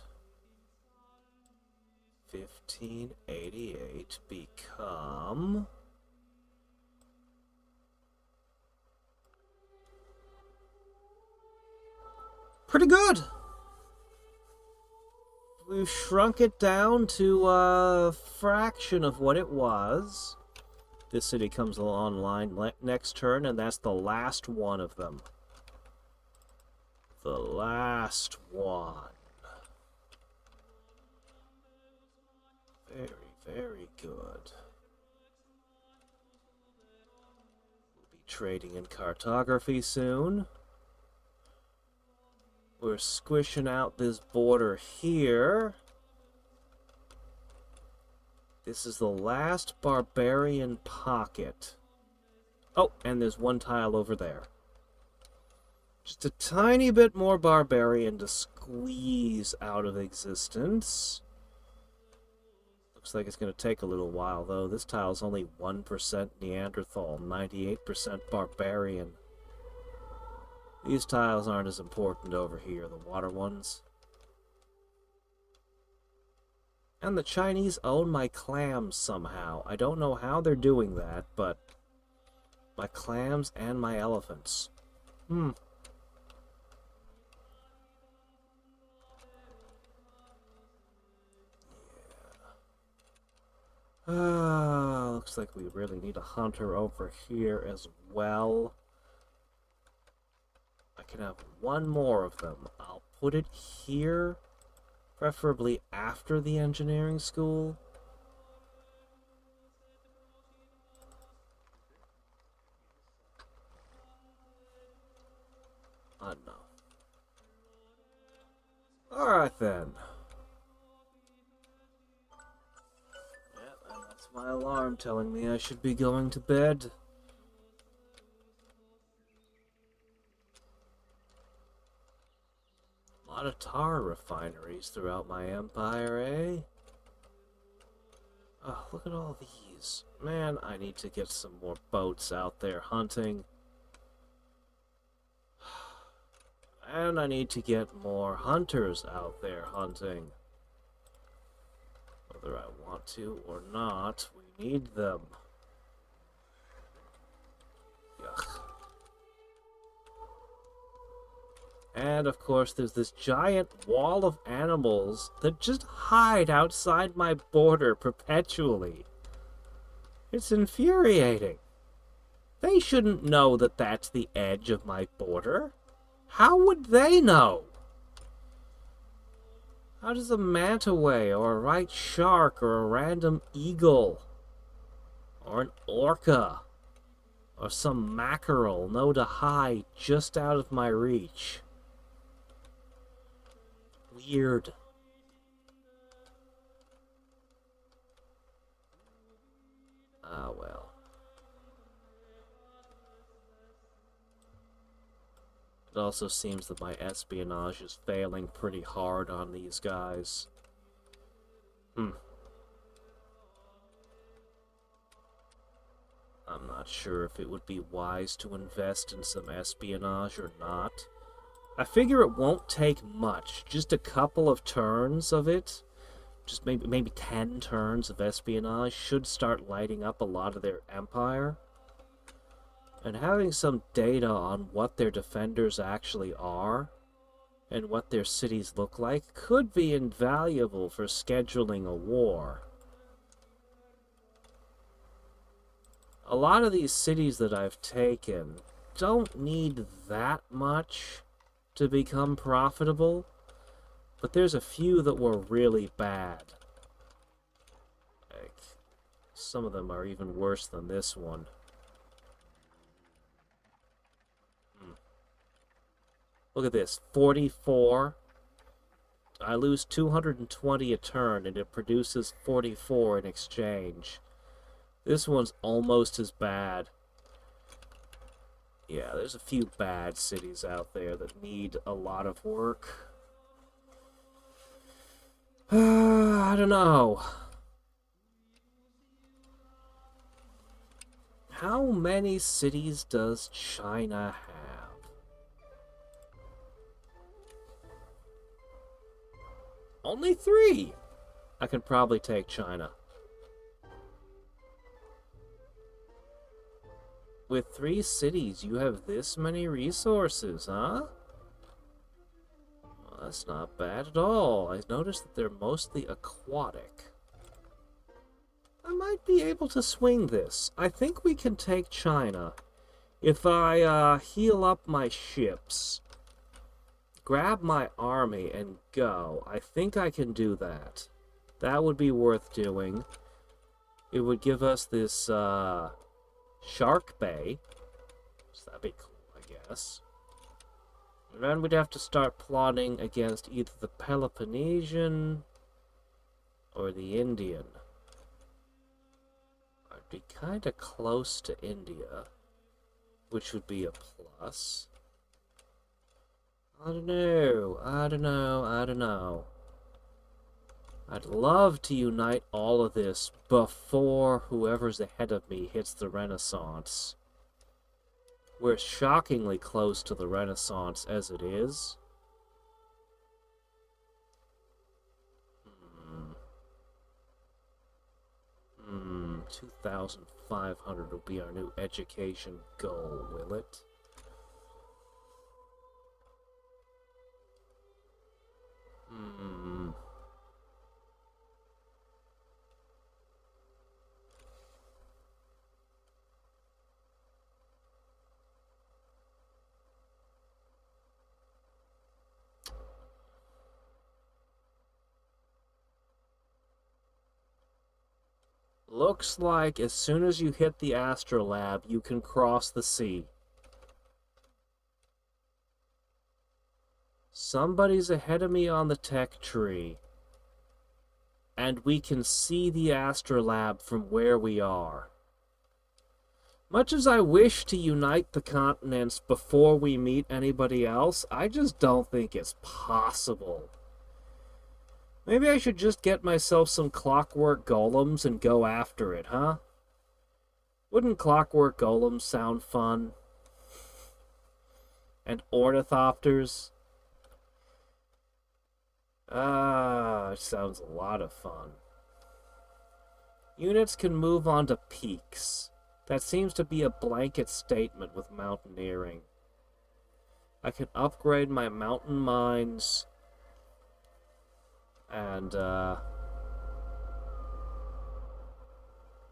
become pretty good. We've shrunk it down to a fraction of what it was. This city comes online next turn, and that's the last one of them. The last one. Very, very good. We'll be trading in cartography soon. We're squishing out this border here. This is the last barbarian pocket. Oh, and there's one tile over there. Just a tiny bit more barbarian to squeeze out of existence. Looks like it's going to take a little while, though. This tile's only 1% Neanderthal, 98% barbarian. These tiles aren't as important over here, the water ones. And the Chinese own my clams somehow. I don't know how they're doing that, but my clams and my elephants. Looks like we really need a hunter over here as well. I can have one more of them. I'll put it here, preferably after the engineering school. I don't know. Alright then. Yep, and that's my alarm telling me I should be going to bed. A lot of tar refineries throughout my empire, eh? Oh, look at all these. Man, I need to get some more boats out there hunting. And I need to get more hunters out there hunting. Whether I want to or not, we need them. Yuck. And, of course, there's this giant wall of animals that just hide outside my border perpetually. It's infuriating. They shouldn't know that that's the edge of my border. How would they know? How does a manta-ray or a right shark or a random eagle or an orca or some mackerel know to hide just out of my reach? Weird. Ah, well. It also seems that my espionage is failing pretty hard on these guys. I'm not sure if it would be wise to invest in some espionage or not. I figure it won't take much, just a couple of turns of it, just maybe 10 turns of espionage should start lighting up a lot of their empire. And having some data on what their defenders actually are and what their cities look like could be invaluable for scheduling a war. A lot of these cities that I've taken don't need that much to become profitable, but there's a few that were really bad. Like, some of them are even worse than this one. Look at this, 44. I lose 220 a turn, and it produces 44 in exchange. This one's almost as bad. Yeah, there's a few bad cities out there that need a lot of work. I don't know. How many cities does China have? Only 3! I can probably take China. With 3 cities, you have this many resources, huh? Well, that's not bad at all. I noticed that they're mostly aquatic. I might be able to swing this. I think we can take China. If I heal up my ships, grab my army, and go, I think I can do that. That would be worth doing. It would give us this, Shark Bay. So that'd be cool, I guess. And then we'd have to start plotting against either the Peloponnesian or the Indian. I'd be kind of close to India, which would be a plus. I don't know. I'd love to unite all of this before whoever's ahead of me hits the Renaissance. We're shockingly close to the Renaissance as it is. 2,500 will be our new education goal, will it? Looks like as soon as you hit the Astrolab, you can cross the sea. Somebody's ahead of me on the tech tree. And we can see the Astrolab from where we are. Much as I wish to unite the continents before we meet anybody else, I just don't think it's possible. Maybe I should just get myself some clockwork golems and go after it, huh? Wouldn't clockwork golems sound fun? And ornithopters? It sounds a lot of fun. Units can move on to peaks. That seems to be a blanket statement with mountaineering. I can upgrade my mountain mines. And,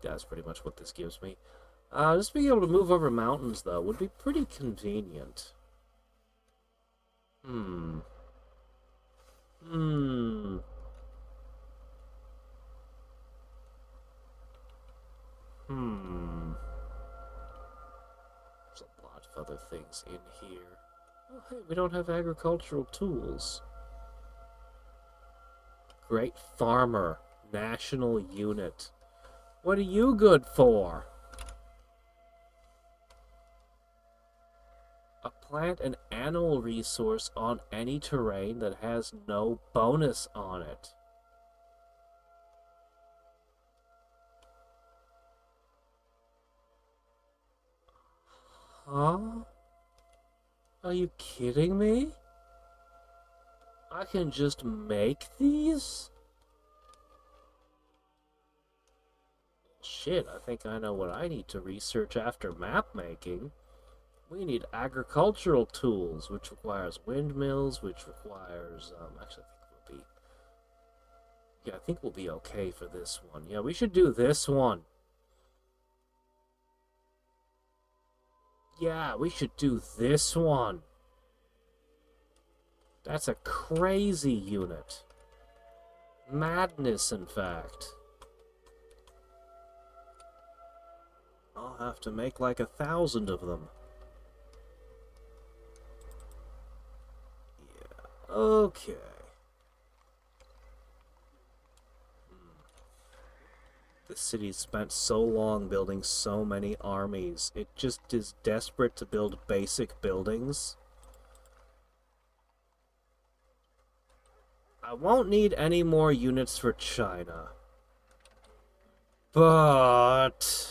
that's pretty much what this gives me. Just being able to move over mountains, though, would be pretty convenient. There's a lot of other things in here. Oh, hey, we don't have agricultural tools. Great Farmer, National Unit. What are you good for? A plant an animal resource on any terrain that has no bonus on it. Huh? Are you kidding me? I can just make these? Shit, I think I know what I need to research after map making. We need agricultural tools, which requires windmills, which requires, actually I think we'll be okay for this one. Yeah, we should do this one. Yeah, we should do this one. That's a crazy unit. Madness, in fact. I'll have to make like 1,000 of them. Yeah, okay. The city's spent so long building so many armies. It just is desperate to build basic buildings. I won't need any more units for China. But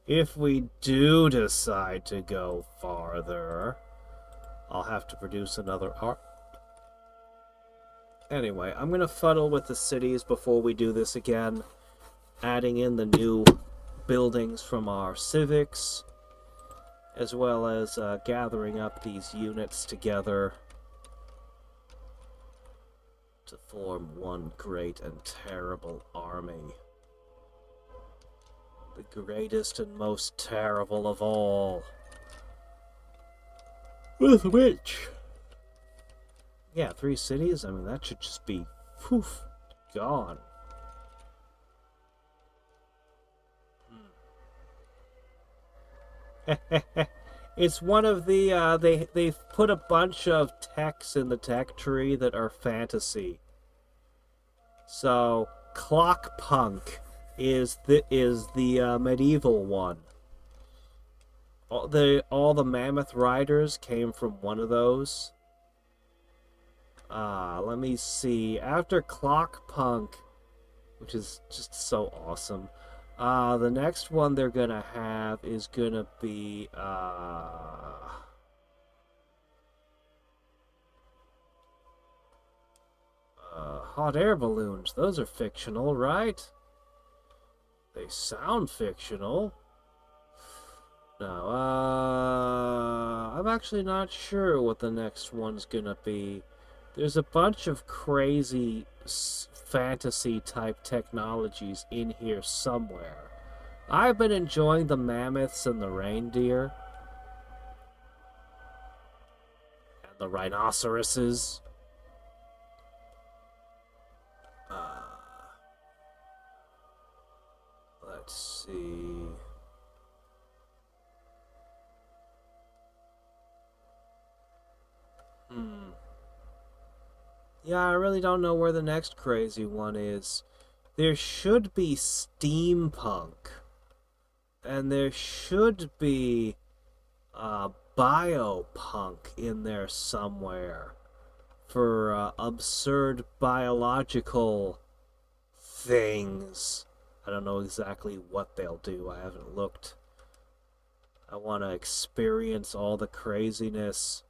if we do decide to go farther, I'll have to produce another art. Anyway, I'm gonna fuddle with the cities before we do this again, adding in the new buildings from our civics, as well as gathering up these units together to form one great and terrible army. The greatest and most terrible of all. With which? Yeah, 3 cities? I mean, that should just be, poof, gone. It's one of the, they've put a bunch of techs in the tech tree that are fantasy. So, Clockpunk is the medieval one. All the mammoth riders came from one of those. Let me see. After Clockpunk, which is just so awesome, the next one they're gonna have is gonna be hot air balloons. Those are fictional, right? They sound fictional. No, I'm actually not sure what the next one's gonna be. There's a bunch of crazy fantasy type technologies in here somewhere. I've been enjoying the mammoths and the reindeer. And the rhinoceroses. Let's see. Yeah, I really don't know where the next crazy one is. There should be steampunk. And there should be biopunk in there somewhere. For absurd biological things. I don't know exactly what they'll do. I haven't looked. I want to experience all the craziness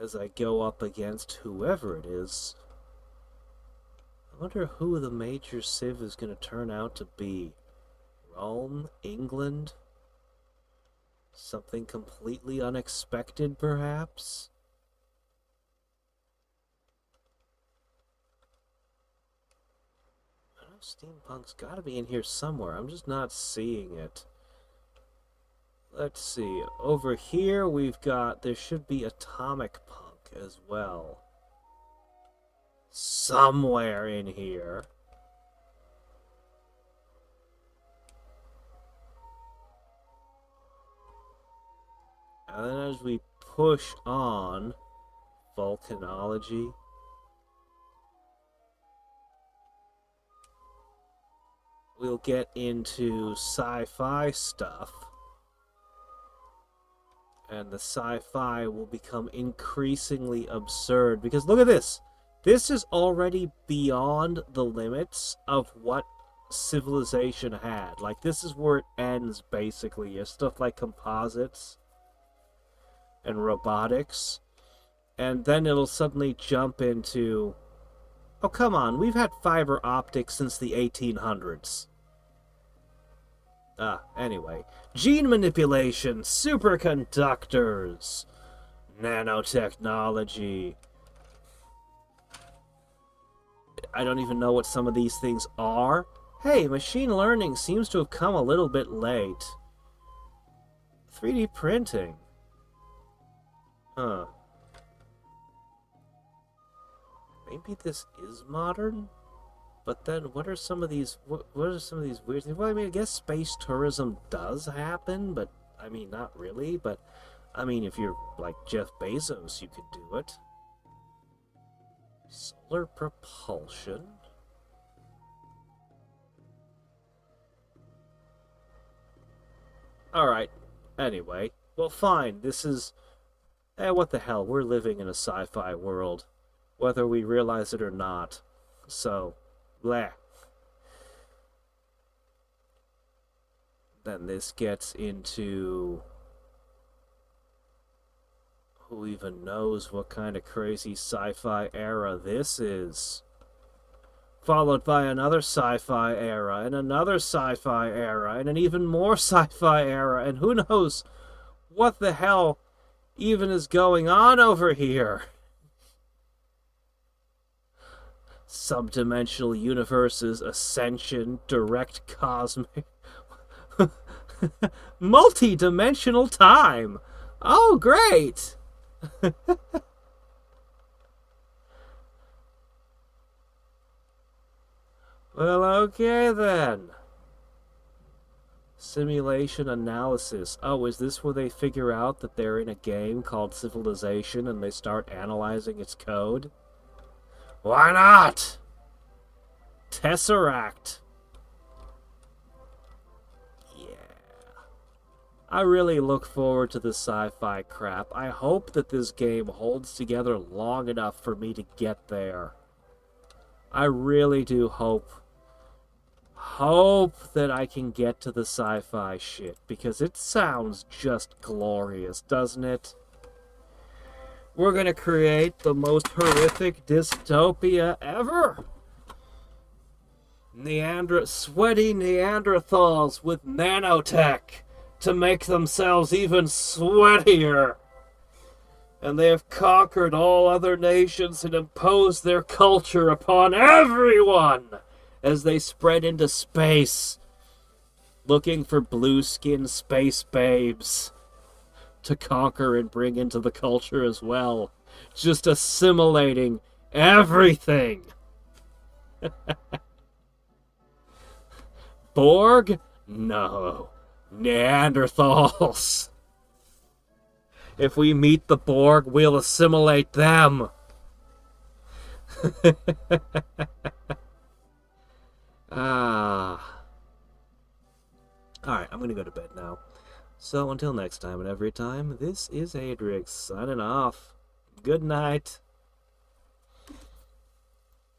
as I go up against whoever it is. I wonder who the major civ is going to turn out to be. Rome? England? Something completely unexpected, perhaps? I know steampunk's got to be in here somewhere. I'm just not seeing it. Let's see. Over here we've got... There should be atomic punk as well. Somewhere in here. And then as we push on, volcanology. we'll get into sci-fi stuff. And the sci-fi will become increasingly absurd. Because look at this. This is already beyond the limits of what civilization had. Like, this is where it ends, basically. You have stuff like composites and robotics. And then it'll suddenly jump into... Oh, come on. We've had fiber optics since the 1800s. Anyway. Gene manipulation, superconductors, nanotechnology. I don't even know what some of these things are. Hey, machine learning seems to have come a little bit late. 3D printing. Huh. Maybe this is modern? But then, what are some of these? What are some of these weird things? Well, I mean, I guess space tourism does happen, but I mean, not really. But I mean, if you're like Jeff Bezos, you could do it. Solar propulsion. All right. Anyway, well, fine. This is. What the hell? We're living in a sci-fi world, whether we realize it or not. So. Bleh. Then this gets into... Who even knows what kind of crazy sci-fi era this is? Followed by another sci-fi era, and another sci-fi era, and an even more sci-fi era, and who knows what the hell even is going on over here? Subdimensional universes, ascension, direct cosmic... multi-dimensional time! Oh, great! Well, okay then. Simulation analysis. Oh, is this where they figure out that they're in a game called Civilization and they start analyzing its code? Why not? Tesseract. Yeah. I really look forward to the sci-fi crap. I hope that this game holds together long enough for me to get there. I really do hope that I can get to the sci-fi shit, because it sounds just glorious, doesn't it? We're gonna create the most horrific dystopia ever. Sweaty Neanderthals with nanotech to make themselves even sweatier. And they have conquered all other nations and imposed their culture upon everyone as they spread into space, looking for blue-skinned space babes to conquer and bring into the culture as well. Just assimilating everything. Borg? No. Neanderthals. If we meet the Borg, we'll assimilate them. Alright, I'm gonna go to bed now. So until next time and every time, this is Hadriex signing off. Good night.